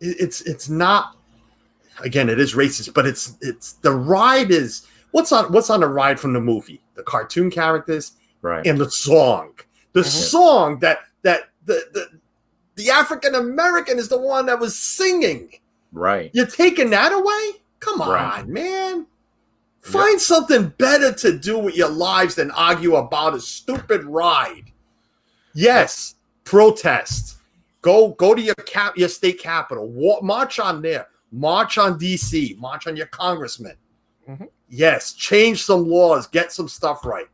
it's not. Again, it is racist, but it's the ride is what's on the ride from the movie? The cartoon characters, right, and the song. The song that the African American is the one that was singing. Right. You're taking that away? Come on, man. Find something better to do with your lives than argue about a stupid ride. Yes, protest. Go to your state capital. March on there. March on D.C. March on your congressman. Yes, change some laws. Get some stuff right.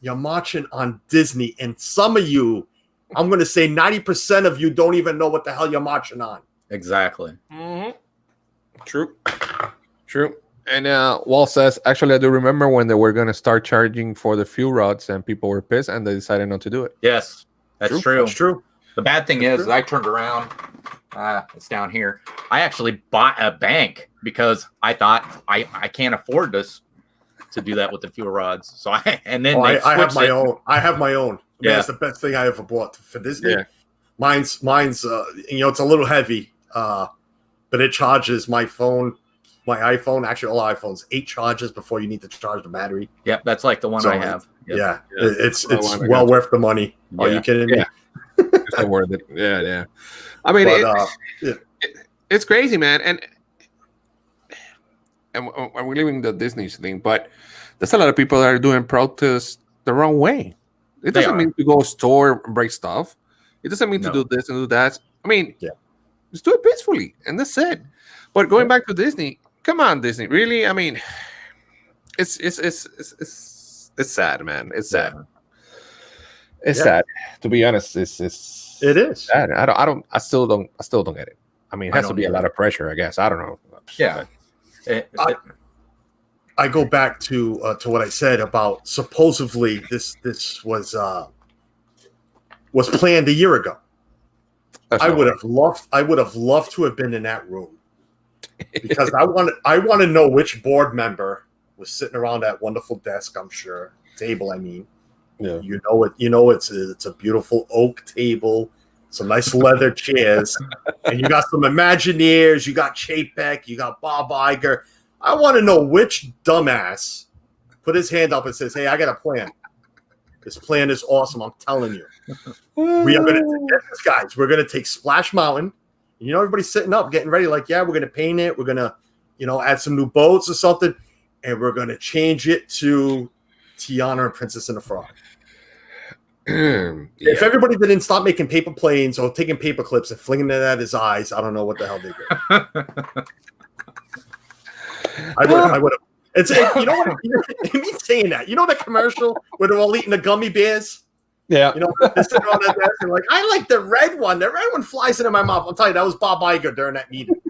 You're marching on Disney, and some of you, I'm going to say 90% of you don't even know what the hell you're marching on. Exactly. True. And Walt says, actually, I do remember when they were going to start charging for the fuel rods, and people were pissed, and they decided not to do it. Yes, that's true. That's true. The bad thing is, I turned around. It's down here. I actually bought a bank because I thought I can't afford this to do that with the fuel rods. So I have my own. I have my own. Yeah, that's the best thing I ever bought for Disney. Yeah. Mine's it's a little heavy, but it charges my phone. My iPhone, actually all iPhones, 8 charges before you need to charge the battery. Yep, that's like the one I have. Yep. Yeah, it's well worth the money. Are you kidding me? It's not worth it. Yeah. I mean, it's crazy, man. And we're leaving the Disney thing, but there's a lot of people that are doing protests the wrong way. It doesn't mean to go store and break stuff. It doesn't mean to do this and do that. I mean, just do it peacefully, and that's it. But going back to Disney, come on, Disney, really? I mean, it's sad, man. It's sad. It's sad. To be honest, it is sad. I still don't get it. I mean, it has to be a lot of pressure, I guess. I don't know. Yeah. I go back to what I said about supposedly this was planned a year ago. I would have loved to have been in that room because I want to know which board member was sitting around that wonderful desk. I'm sure table. I mean, you know it's a beautiful oak table, some nice leather chairs, and you got some Imagineers. You got Chapek. You got Bob Iger. I want to know which dumbass put his hand up and says, "Hey, I got a plan. This plan is awesome. I'm telling you. We are going to get this, guys. We're going to take Splash Mountain. You know, everybody's sitting up, getting ready. Like, we're going to paint it. We're going to, add some new boats or something. And we're going to change it to Tiana and Princess and the Frog." If everybody didn't stop making paper planes or taking paper clips and flinging it at his eyes, I don't know what the hell they did. I would have. It's me saying that. You know the commercial where they're all eating the gummy bears? Yeah. They're sitting on that desk and like, I like the red one. The red one flies into my mouth. I'll tell you, that was Bob Iger during that meeting.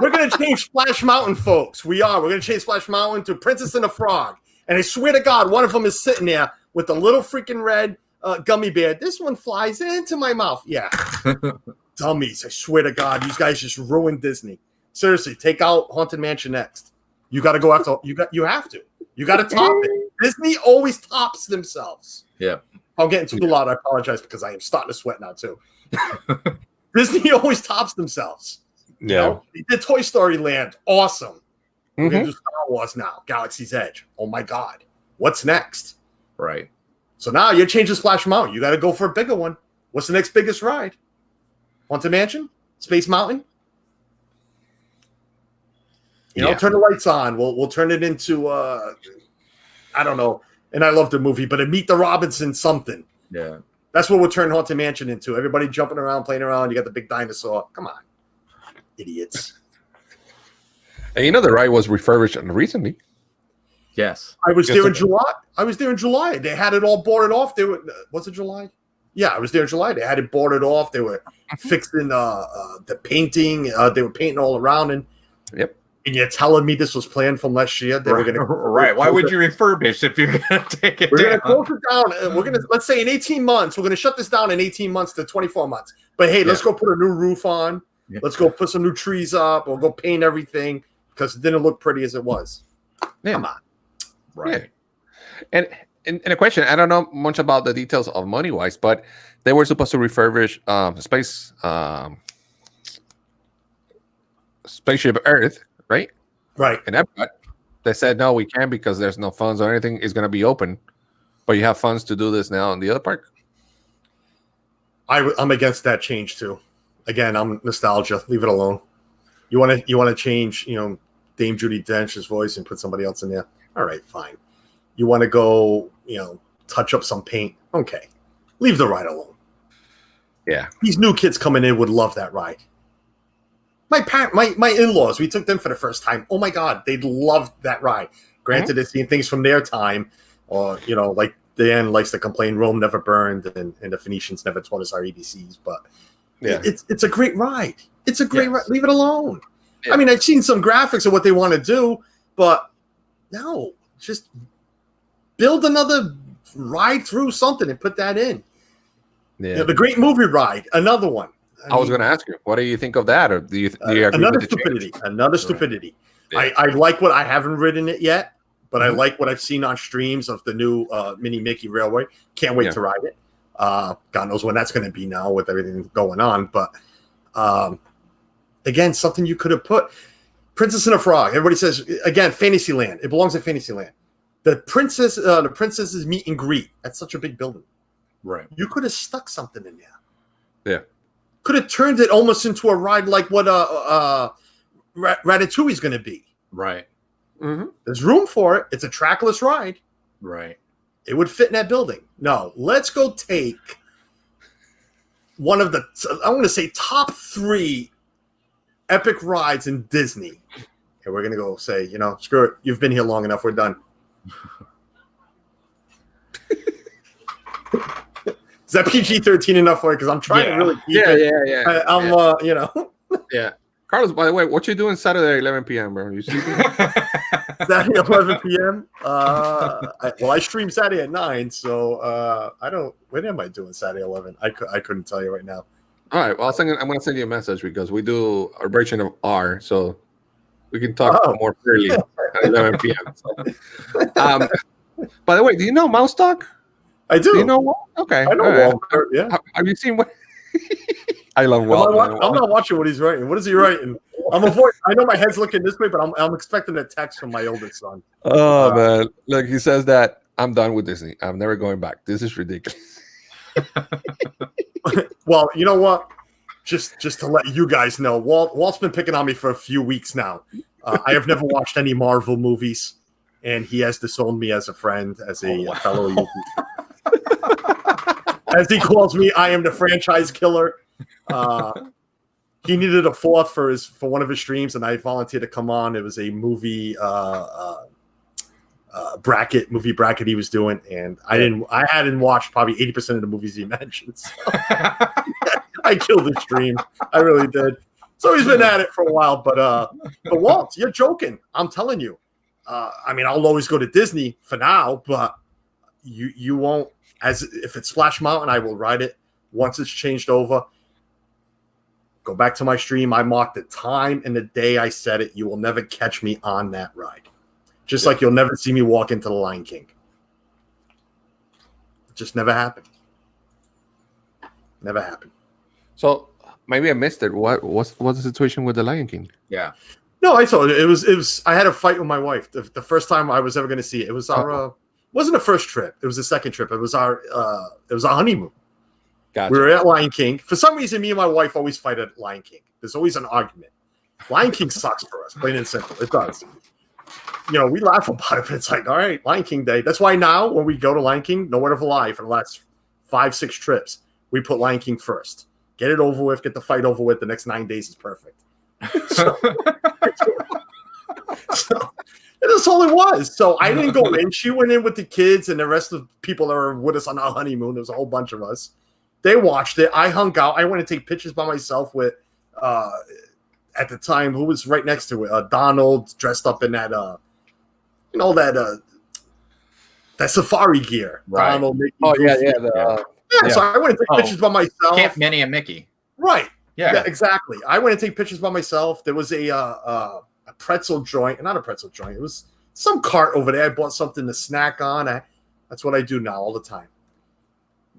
We're going to change Splash Mountain, folks. We are. We're going to change Splash Mountain to Princess and the Frog. And I swear to God, one of them is sitting there with the little freaking red gummy bear. This one flies into my mouth. Yeah. Dummies. I swear to God, these guys just ruined Disney. Seriously, take out Haunted Mansion next. You got to go after. You have to. You got to top it. Disney always tops themselves. Yeah. I'm getting too loud. I apologize because I am starting to sweat now too. Disney always tops themselves. Yeah. They did Toy Story Land. Awesome. We're going to do Star Wars now. Galaxy's Edge. Oh my God. What's next? Right. So now you're changing Splash Mountain. You got to go for a bigger one. What's the next biggest ride? Haunted Mansion? Space Mountain? Turn the lights on. We'll turn it into I don't know. And I love the movie, but a Meet the Robinsons something. Yeah. That's what we'll turn Haunted Mansion into. Everybody jumping around, playing around. You got the big dinosaur. Come on. Idiots. And the ride was refurbished recently. Yes. I was there in July. They had it all boarded off. Was it July? Yeah, I was there in July. They had it boarded off. They were fixing the painting. They were painting all around. And you're telling me this was planned from last year? They were going to right. Why would you refurbish if you're going to take it We're down? going to close it down. We're going to, let's say in 18 months, we're going to shut this down in 18 months to 24 months. But hey, let's go put a new roof on. Yeah. Let's go put some new trees up. We'll go paint everything because it didn't look pretty as it was. Yeah. Come on. Right. Yeah. And a question, I don't know much about the details of money-wise, but they were supposed to refurbish Spaceship Earth, right? Right. And they said, no, we can't because there's no funds or anything. It's going to be open. But you have funds to do this now in the other park? I'm against that change, too. Again, I'm nostalgia. Leave it alone. You want to change, Dame Judi Dench's voice and put somebody else in there? All right, fine. You want to go, touch up some paint? Okay. Leave the ride alone. Yeah. These new kids coming in would love that ride. My in-laws, we took them for the first time. Oh, my God. They'd love that ride. Granted, they've seen things from their time. Or, like Dan likes to complain, Rome never burned and the Phoenicians never taught us our ABCs. But it's a great ride. It's a great ride. Leave it alone. Yeah. I mean, I've seen some graphics of what they want to do, but no, just build another ride through something and put that in. Yeah, the Great Movie Ride, another one. I was going to ask you, what do you think of that? Or do you agree another with stupidity? Another stupidity. Yeah. I like what I haven't ridden it yet, but I like what I've seen on streams of the new Mini Mickey Railway. Can't wait to ride it. God knows when that's going to be now with everything going on. But again, something you could have put. Princess and a Frog. Everybody says, again, Fantasyland. It belongs at Fantasyland. The princess's meet and greet. That's such a big building. Right. You could have stuck something in there. Yeah. Could have turned it almost into a ride like what Ratatouille is going to be. Right. Mm-hmm. There's room for it. It's a trackless ride. Right. It would fit in that building. No, let's go take one of the, I want to say, top 3 epic rides in Disney. And we're going to go say, screw it. You've been here long enough. We're done. Is that PG-13 enough for you? Because I'm trying to really keep it. I'm. Yeah. Carlos, by the way, what you doing Saturday at 11 p.m., bro? You sleeping? Saturday at 11 p.m.? I stream Saturday at 9, so I don't. What am I doing Saturday at 11? I couldn't tell you right now. All right. Well, I'm going to send you a message because we do a version of R, so we can talk more clearly at 11 p.m. So. By the way, do you know Mouse Talk? I do. You know what? Okay. I know Walter. Yeah. Have you seen what? I love Walter. I'm not watching what he's writing. What is he writing? I know my head's looking this way, but I'm expecting a text from my oldest son. Oh man! Look, he says that I'm done with Disney. I'm never going back. This is ridiculous. Well, you know what? Just to let you guys know, Walt's been picking on me for a few weeks now. I have never watched any Marvel movies, and he has disowned me as a friend, as a fellow YouTuber. As he calls me, I am the franchise killer. He needed a 4th for one of his streams, and I volunteered to come on. It was a movie movie bracket he was doing, and I hadn't watched probably 80% of the movies he mentioned. So I killed the stream. I really did. So he's been at it for a while, but Walt, you're joking. I'm telling you. I mean, I'll always go to Disney for now, but you won't. If it's Splash Mountain, I will ride it once it's changed over. Go back to my stream. I marked the time and the day I said it. You will never catch me on that ride. Just like you'll never see me walk into the Lion King. It just never happened. Never happened. So maybe I missed it. What's the situation with the Lion King? Yeah. No, I told you it was. I had a fight with my wife. The first time I was ever going to see it. It was our. Wasn't a first trip. It was the second trip. It was our honeymoon. Gotcha. We were at Lion King. For some reason, me and my wife always fight at Lion King. There's always an argument. Lion King sucks for us, plain and simple. It does. We laugh about it, but it's like, all right, Lion King Day. That's why now when we go to Lion King, no word of a lie, for the last 5-6 trips, we put Lion King first. Get it over with, get the fight over with. The next 9 days is perfect. So That's all it was. So I didn't go in. She went in with the kids and the rest of the people that were with us on our honeymoon. There was a whole bunch of us. They watched it. I hung out. I went to take pictures by myself with, at the time, who was right next to it? Donald, dressed up in that, that safari gear. Right. Donald, Mickey, Oh, Goofy. yeah. So I went to take pictures by myself. Camp Minnie and Mickey. Right. Yeah, exactly. I went to take pictures by myself. There was a pretzel joint, not a pretzel joint. It was some cart over there. I bought something to snack on. That's what I do now all the time.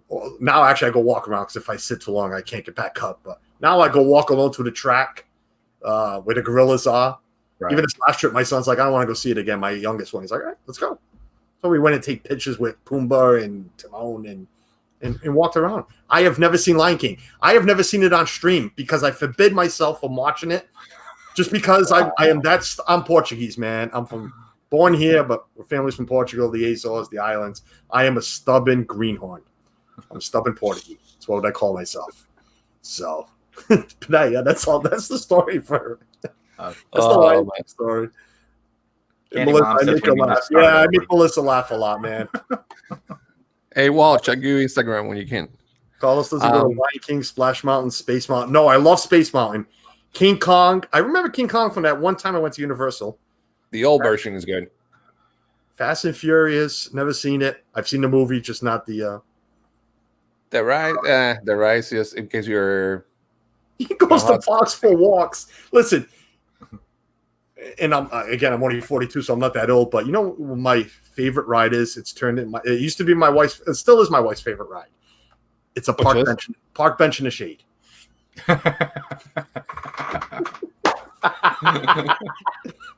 Well, now, actually, I go walk around because if I sit too long, I can't get back up. But now I go walk alone to the track where the gorillas are. Right. Even this last trip, my son's like, I don't want to go see it again. My youngest one, he's like, all right, let's go. So we went and take pictures with Pumbaa and Timon and walked around. I have never seen Lion King. I have never seen it on stream because I forbid myself from watching it just because I'm Portuguese, man. I'm born here, but we're families from Portugal, the Azores, the islands. I am a stubborn greenhorn. I'm stubborn Portuguese. That's what I call myself. So, but yeah, that's all. That's the story for that's the Lion King story. Melissa, I make her laugh. Yeah, I make Melissa laugh a lot, man. Hey, Walt, check your Instagram when you can. Carlos doesn't go to Lion King, Splash Mountain, Space Mountain. No, I love Space Mountain. King Kong. I remember King Kong from that one time I went to Universal. The old version is good. Fast and Furious. Never seen it. I've seen the movie, just not the. The ride. The ride is just in case you're. He goes to parks for walks. Listen. And I'm only 42, so I'm not that old. But you know what my favorite ride is? It used to be my wife's. It still is my wife's favorite ride. It's a park bench in the shade.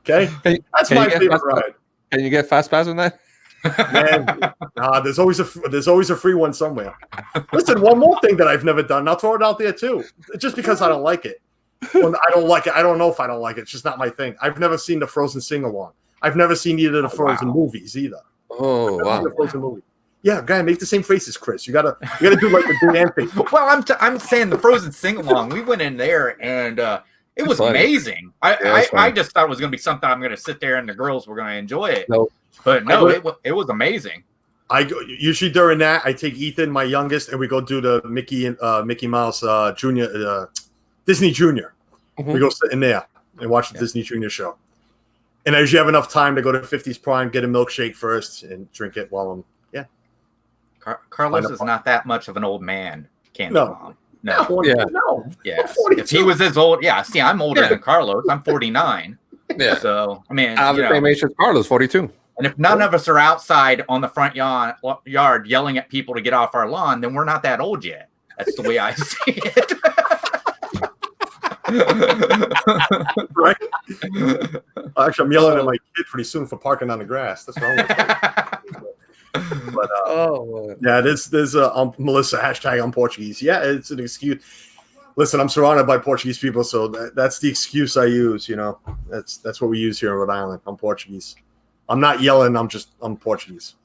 Okay, that's my favorite ride. Can you get fast pass on that? Man, there's always a free one somewhere. Listen, one more thing that I've never done. I'll throw it out there too, just because I don't like it. Well, I don't like it. I don't know if I don't like it. It's just not my thing. I've never seen the Frozen sing-along. I've never seen either of the Frozen movies either. Oh, wow. The Frozen movie. Yeah, guy, make the same faces, Chris. You gotta do like the Dan face. Well, I'm saying the Frozen sing-along. We went in there and it was amazing. I just thought it was gonna be something I'm gonna sit there and the girls were gonna enjoy it. But it was amazing. I go usually during that. I take Ethan, my youngest, and we go do the Mickey Mouse Junior. Disney Junior. Mm-hmm. We go sit in there and watch the Disney Junior show. And I usually have enough time to go to 50s Prime, get a milkshake first, and drink it while I'm Carlos is not that much of an old man, No. Yeah. If he was as old, see, I'm older than Carlos. I'm 49. Yeah. So I mean, I'm the same age as Carlos, 42. And if none of us are outside on the front yard yelling at people to get off our lawn, then we're not that old yet. That's the way I see it. Right? Actually, I'm yelling at my kid pretty soon for parking on the grass. That's wrong with me. But there's Melissa hashtag I'm Portuguese. Yeah, it's an excuse. Listen, I'm surrounded by Portuguese people, so that's the excuse I use. You know, that's what we use here in Rhode Island. I'm Portuguese. I'm not yelling. I'm Portuguese.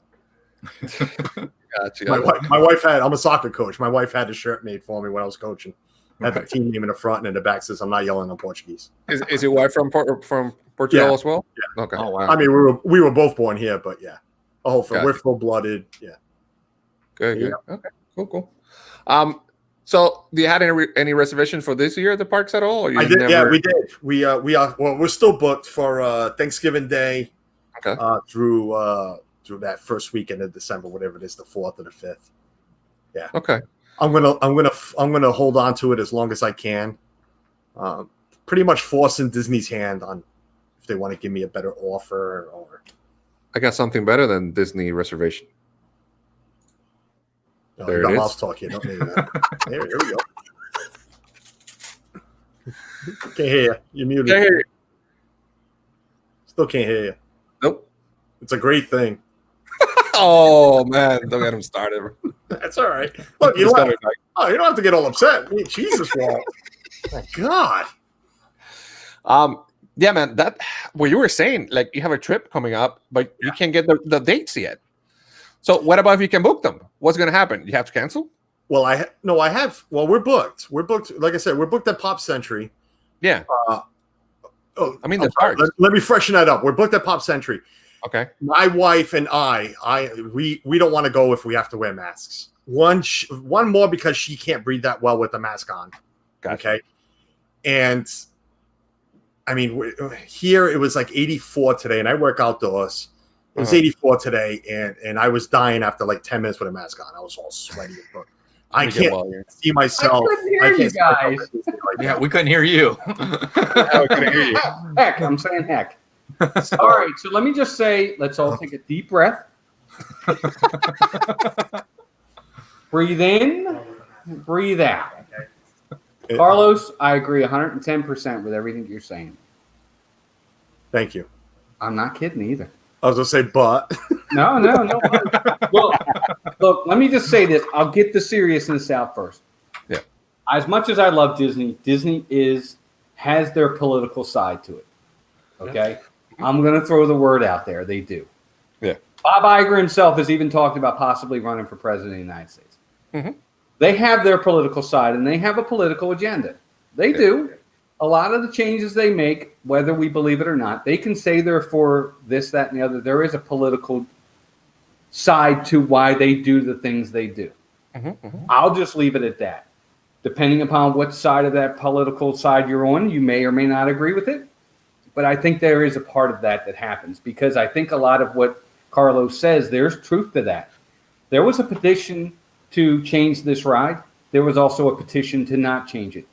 Gotcha. My wife had. I'm a soccer coach. My wife had a shirt made for me when I was coaching. Had the team name in the front and in the back says I'm not yelling. I'm Portuguese. Is your wife from Portugal as well? Yeah. Okay. Oh, wow. I mean, we were both born here, but yeah. We're full blooded. Yeah. Good. Okay. Cool. So do you had any reservations for this year at the parks at all? Or I did. Yeah, we did. We're still booked for Thanksgiving Day. Okay. Through that first weekend of December, whatever it is, the 4th or the 5th. Yeah. Okay. I'm gonna hold on to it as long as I can. Pretty much forcing Disney's hand on if they want to give me a better offer or. I got something better than Disney reservation. No, there you got it mouse is. talk here. Don't need that. Here we go. Can't hear you. You're muted. Can't hear you. Still can't hear you. Nope. It's a great thing. Oh man, don't get him started. That's all right. Look, you don't have to get all upset. I mean, Jesus, Walt. My God. Yeah, man. That what you were saying, like you have a trip coming up, but you can't get the dates yet. So what about if you can book them? What's going to happen? You have to cancel? Well, I have. Well, we're booked. We're booked. Like I said, we're booked at Pop Century. Yeah. Oh, I mean, the sorry, parts. let me freshen that up. We're booked at Pop Century. Okay. My wife and we don't want to go if we have to wear masks. One more because she can't breathe that well with the mask on. Gotcha. Okay. And I mean, here it was like 84 today, and I work outdoors. It was 84 today, and I was dying after like 10 minutes with a mask on. I was all sweaty. But I can't see myself. I couldn't hear you guys. Yeah, we couldn't hear you. I couldn't hear you. Heck, I'm saying heck. All right, so let me just say, let's all take a deep breath. Breathe in, breathe out. Carlos, I agree 110% with everything you're saying. Thank you. I'm not kidding either. I was going to say, but. No. Look, let me just say this. I'll get the seriousness out first. Yeah. As much as I love Disney, Disney has their political side to it. Okay? Yeah. I'm going to throw the word out there. They do. Yeah. Bob Iger himself has even talked about possibly running for president of the United States. Mm-hmm. They have their political side, and they have a political agenda. They do. A lot of the changes they make, whether we believe it or not, they can say they're for this, that, and the other. There is a political side to why they do the things they do. Mm-hmm. I'll just leave it at that. Depending upon what side of that political side you're on, you may or may not agree with it. But I think there is a part of that happens, because I think a lot of what Carlos says, there's truth to that. There was a petition to change this ride. There was also a petition to not change it.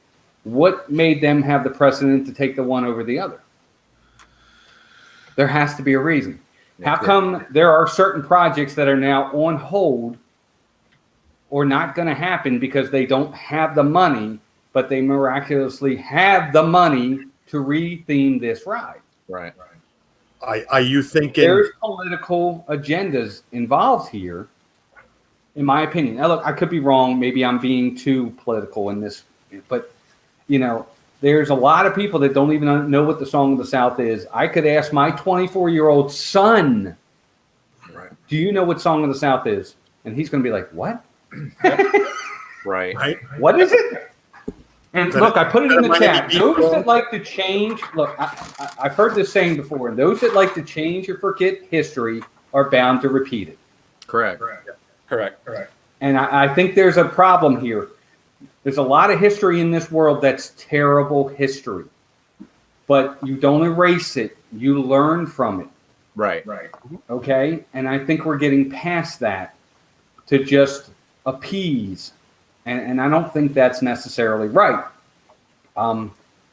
What made them have the precedent to take the one over the other? There has to be a reason. How come there are certain projects that are now on hold or not going to happen because they don't have the money, but they miraculously have the money to retheme this ride? Right. Are you thinking there's political agendas involved here? In my opinion. Now, look, I could be wrong. Maybe I'm being too political in this, but there's a lot of people that don't even know what the Song of the South is. I could ask my 24-year-old son, right, do you know what Song of the South is? And he's going to be like, what? Right. What is it? And look, I put it in the chat. Those that like to change, look, I've heard this saying before, and those that like to change or forget history are bound to repeat it. Correct. And I think there's a problem here. There's a lot of history in this world that's terrible history. But you don't erase it. You learn from it. Right. Okay? And I think we're getting past that to just appease. And I don't think that's necessarily right. Now,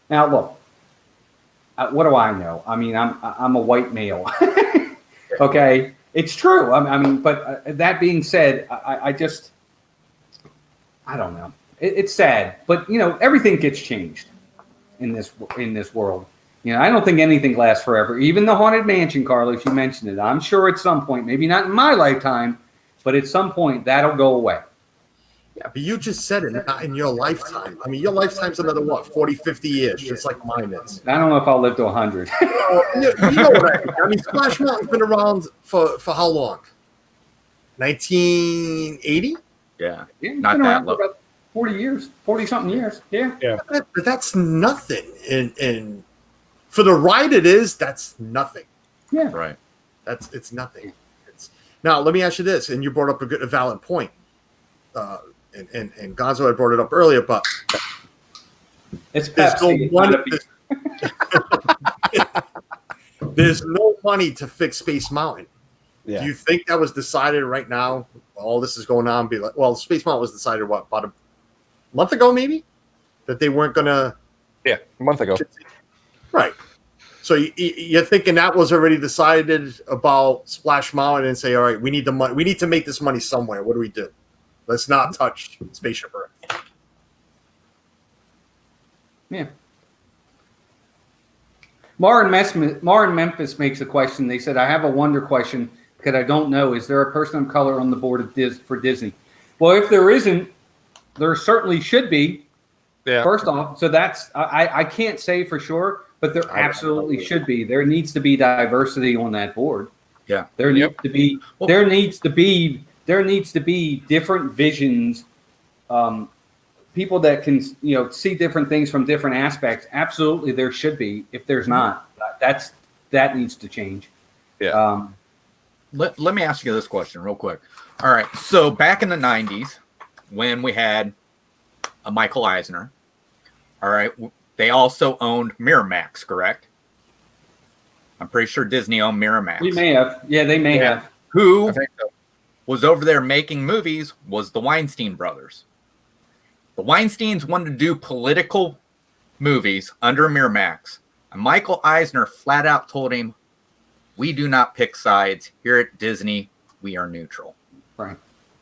look. What do I know? I mean, I'm a white male. Okay? It's true. I mean, but that being said, I don't know. It's sad, but everything gets changed in this world. I don't think anything lasts forever. Even the Haunted Mansion, Carlos, you mentioned it. I'm sure at some point, maybe not in my lifetime, but at some point that'll go away. Yeah, but you just said it, not in your lifetime. I mean, your lifetime's another, 40, 50 years, just like mine is. I don't know if I'll live to 100. You know what I mean. I mean, Splash Mountain's been around for how long? 1980? Yeah, not that long. 40 years, 40-something years. Yeah. But that's nothing. And for the ride it is, that's nothing. Yeah. Right. It's nothing. Now, let me ask you this, and you brought up a valid point. And Gonzo had brought it up earlier, but it's Pepsi. There's no money to fix Space Mountain. Yeah. Do you think that was decided right now? All this is going on. Be like, well, Space Mountain was decided about a month ago, maybe, that they weren't gonna. Yeah, a month ago. Right. So you're thinking that was already decided about Splash Mountain, and say, all right, we need the money. We need to make this money somewhere. What do we do? Let's not touch Spaceship Earth. Yeah. Mar in Memphis makes a question. They said, I have a wonder question because I don't know. Is there a person of color on the board for Disney? Well, if there isn't, there certainly should be. Yeah. First off, so that's I can't say for sure, but there absolutely should be. There needs to be diversity on that board. Yeah. There needs to be. There needs to be different visions, people that can, see different things from different aspects, absolutely there should be. If there's not, that needs to change. Yeah. Let me ask you this question real quick. All right. So back in the 90s, when we had a Michael Eisner, all right, they also owned Miramax, correct? I'm pretty sure Disney owned Miramax. We may have. Yeah, they may have. Who was over there making movies was the Weinstein brothers. The Weinsteins wanted to do political movies under Miramax. And Michael Eisner flat out told him, we do not pick sides. Here at Disney, we are neutral. Right.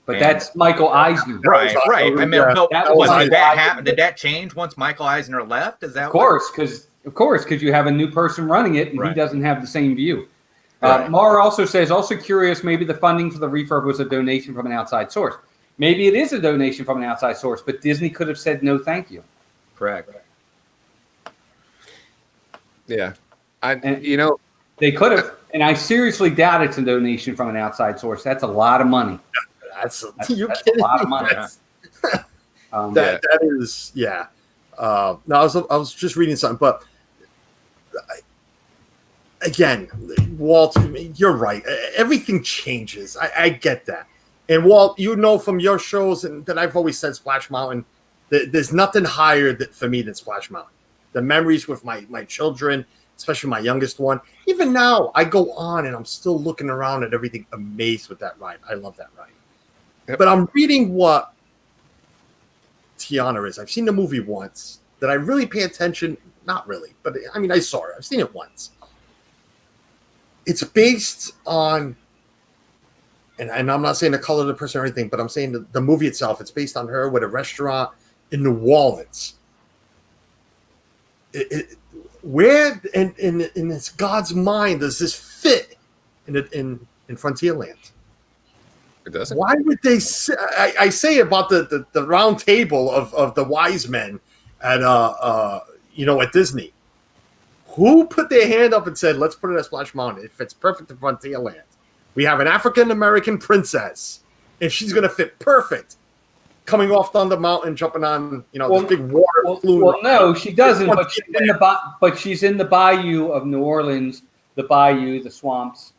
But that's Michael Eisner. Right. I mean, did that change once Michael Eisner left? Is that Of course, because you have a new person running it, and he doesn't have the same view. Right. Mar also says, also curious, maybe the funding for the refurb was a donation from an outside source. Maybe it is a donation from an outside source, but Disney could have said no, thank you. Correct. Yeah. They could have, and I seriously doubt it's a donation from an outside source. That's a lot of money. That's a lot of money. That is, yeah. No, I was just reading something, but again, Walt, you're right. Everything changes. I get that. And Walt, from your shows, and that I've always said Splash Mountain, there's nothing higher for me than Splash Mountain. The memories with my children, especially my youngest one. Even now, I go on and I'm still looking around at everything, amazed with that ride. I love that ride. Yep. But I'm reading what Tiana is. I've seen the movie once. Did I really pay attention? Not really. But I mean, I saw it. I've seen it once. It's based on, and I'm not saying the color of the person or anything, but I'm saying the movie itself, it's based on her with a restaurant in New Orleans. Where in this God's mind does this fit in Frontierland? It doesn't. Why would they say? I say about the round table of the wise men at at Disney. Who put their hand up and said, "Let's put it at Splash Mountain. It fits perfect in Frontierland. We have an African American princess, and she's going to fit perfect." Coming off Thunder Mountain, jumping on, this big water flume. Well, no, she doesn't. But she's in the bayou of New Orleans, the bayou, the swamps,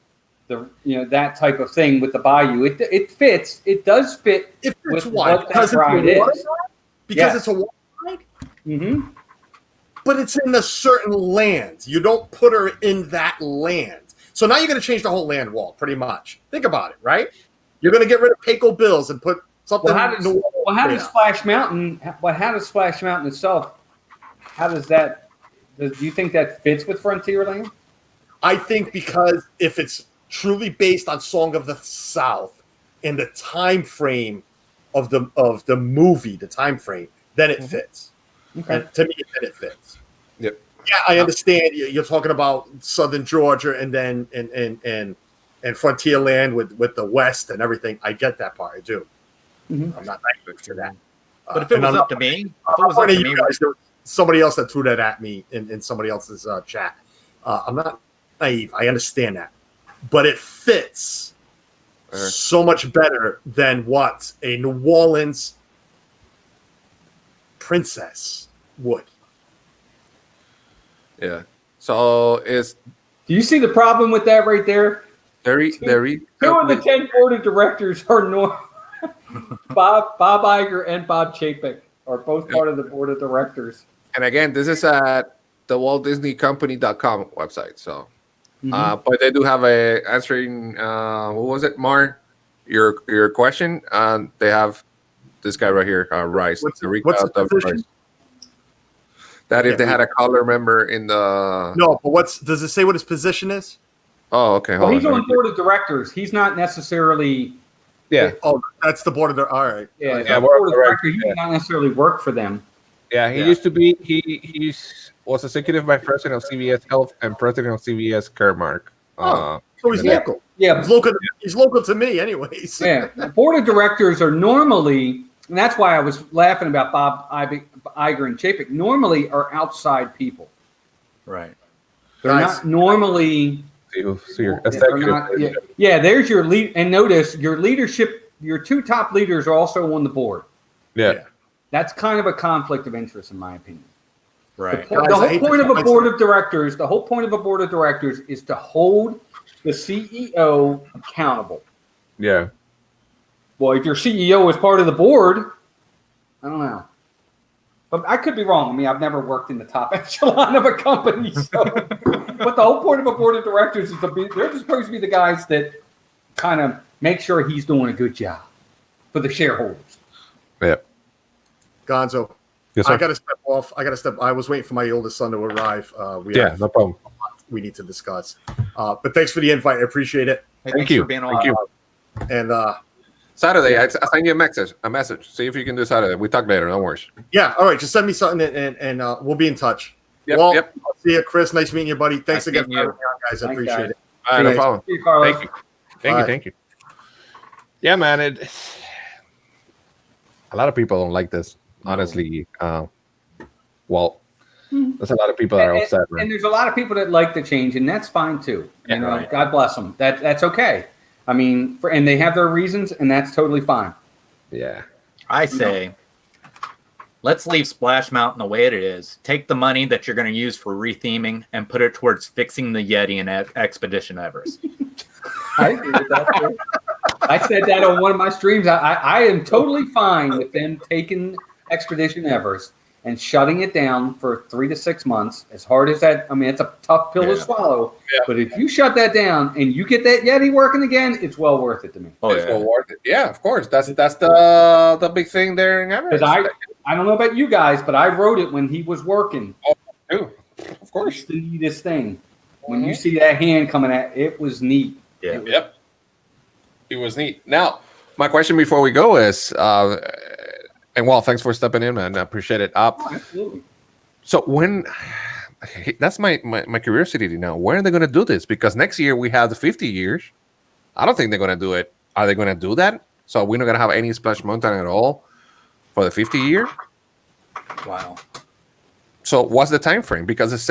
that type of thing with the bayou. It fits. It does fit. It fits with why? what Because that ride it's a water is. ride? Because it's a water ride? Mm-hmm. But it's in a certain land. You don't put her in that land. So now you're going to change the whole land wall, pretty much. Think about it, right? You're going to get rid of Pecos Bills and put something. How does Splash Mountain? How does Splash Mountain itself? How does that? Do you think that fits with Frontierland? I think because if it's truly based on Song of the South and the time frame of the movie, the time frame, then it fits. Okay. And to me, then it fits. Yep. Yeah, I understand. You're talking about Southern Georgia and then and Frontierland with the West and everything. I get that part. I do. Mm-hmm. I'm not naive to that. But if it was up to me, somebody else that threw that at me in somebody else's chat. I'm not naive. I understand that. But it fits so much better than what a New Orleans princess would. Yeah. So do you see the problem with that right there? Two of the 10 board of directors are Bob Iger and Bob Chapek are both part of the board of directors. And again, this is at the WaltDisneyCompany.com website. So, but they do have a answering. What was it, Mar? Your question. They have this guy right here, Rice. What's the position? That if they had a color member in the but does it say what his position is? Oh, okay. Well, he's on board of directors. He's not necessarily. Yeah. Oh, that's the board of the. All right. Yeah. Board of director. He did not necessarily work for them. Yeah, he used to be. He was executive vice president of CVS Health and president of CVS Caremark. So he's local. Yeah, he's local to me, anyways. Yeah, the board of directors are normally, and that's why I was laughing about Bob Iger and Chapek. Normally, are outside people. Right. They're not normally. So you're executive. There's your lead, and notice your leadership. Your two top leaders are also on the board. Yeah. That's kind of a conflict of interest, in my opinion. Right. The whole point of a board of directors, is to hold the CEO accountable. Yeah. Well, if your CEO is part of the board, I don't know. But I could be wrong. I mean, I've never worked in the top echelon of a company. So, but the whole point of a board of directors is they're supposed to be the guys that kind of make sure he's doing a good job for the shareholders. Yeah. Gonzo, Yes, sir. I got to step off. I was waiting for my oldest son to arrive. No problem. We need to discuss. But thanks for the invite. I appreciate it. Hey, Thank thanks you. for being Thank on. you. And Saturday, I send you a message. See if you can do Saturday. We talk later. No worries. yeah, all right. Just send me something, and we'll be in touch. Yep. Well, Yep. I'll see you, Chris. Nice meeting you, buddy. Thanks Nice again for meeting having me you. on, guys. I Thanks, appreciate guys. it. All right, no Thanks. problem. See you, Carlos. Thank you. Bye. Thank you. Yeah, man. A lot of people don't like this, honestly. Well, there's a lot of people that are upset. And there's a lot of people that like the change, and that's fine too. You know, right. God bless them. That's okay. I mean, and they have their reasons, and that's totally fine. Yeah. I say, let's leave Splash Mountain the way it is. Take the money that you're going to use for retheming and put it towards fixing the Yeti and Expedition Everest. I agree with that too. I said that on one of my streams. I am totally fine with them taking Expedition Everest and shutting it down for 3 to 6 months. As hard as that, I mean, it's a tough pill to swallow. Yeah. But if you shut that down and you get that Yeti working again, it's well worth it to me. Oh, It's yeah. well worth it. Yeah, of course. That's the big thing there in Everest. Because I don't know about you guys, but I wrote it when he was working. Too. Of course. It's the neatest thing. When you see that hand coming at it was neat. Yeah. Yep. It was neat. Now, my question before we go is, and well, thanks for stepping in, man. I appreciate it. Absolutely. So that's my curiosity now. When are they going to do this? Because next year we have the 50 years. I don't think they're going to do it. Are they going to do that? So we're not going to have any Splash Mountain at all for the 50 year? Wow. So what's the time frame? Because it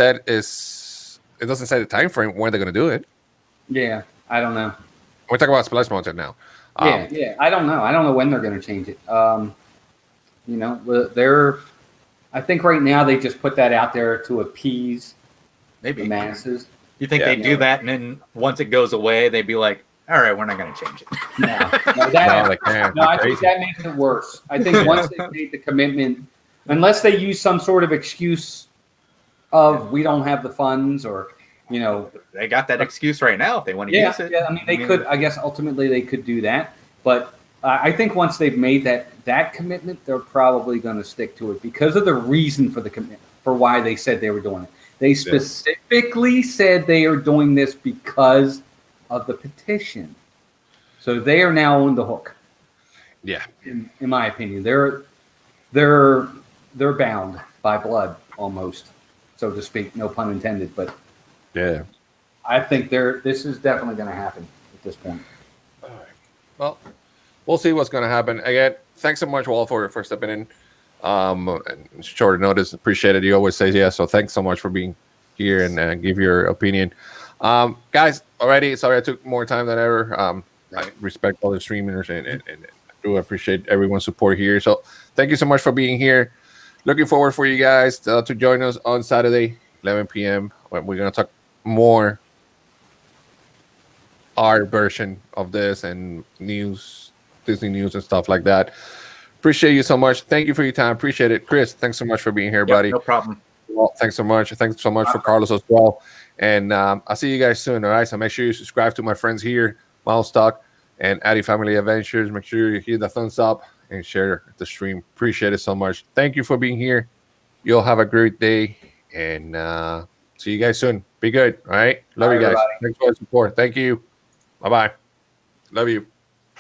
doesn't say the time frame when they're going to do it. Yeah, I don't know. We're talking about Splash Mountain now. Yeah, I don't know. I don't know when they're going to change it. You know, I think right now they just put that out there to appease Maybe. the masses. You think Yeah. they do that, and then once it goes away, they'd be like, all right, we're not going to change it. No, They can't. I think that makes it worse. I think once they made the commitment, unless they use some sort of excuse of we don't have the funds or, you know. They got that excuse right now if they want to use it. Yeah, I mean, they could, I guess ultimately they could do that. But I think once they've made that commitment, they're probably going to stick to it because of the reason for the commitment, for why they said they were doing it. They specifically said they are doing this because of the petition. So they are now on the hook. Yeah. In my opinion, they're bound by blood almost, so to speak. No pun intended, but Yeah. I think this is definitely going to happen at this point. All right. Well, we'll see what's going to happen. Again, thanks so much, Walt, for stepping in. And short notice, appreciate it. You always say yes, so thanks so much for being here and give your opinion. Guys, already, sorry I took more time than ever. I respect all the streamers and I do appreciate everyone's support here. So thank you so much for being here. Looking forward for you guys to join us on Saturday, 11 p.m. when we're going to talk more our version of this and news, Disney news and stuff like that. Appreciate you so much. Thank you for your time. Appreciate it. Chris, thanks so much for being here, buddy. No problem. Well, thanks so much. Thanks so much for Carlos as well. And I'll see you guys soon. All right. So make sure you subscribe to my friends here, Miles Talk and Addy Family Adventures. Make sure you hit the thumbs up and share the stream. Appreciate it so much. Thank you for being here. You'll have a great day and see you guys soon. Be good. All right. Love you guys. Everybody. Thanks for the support. Thank you. Bye-bye. Love you.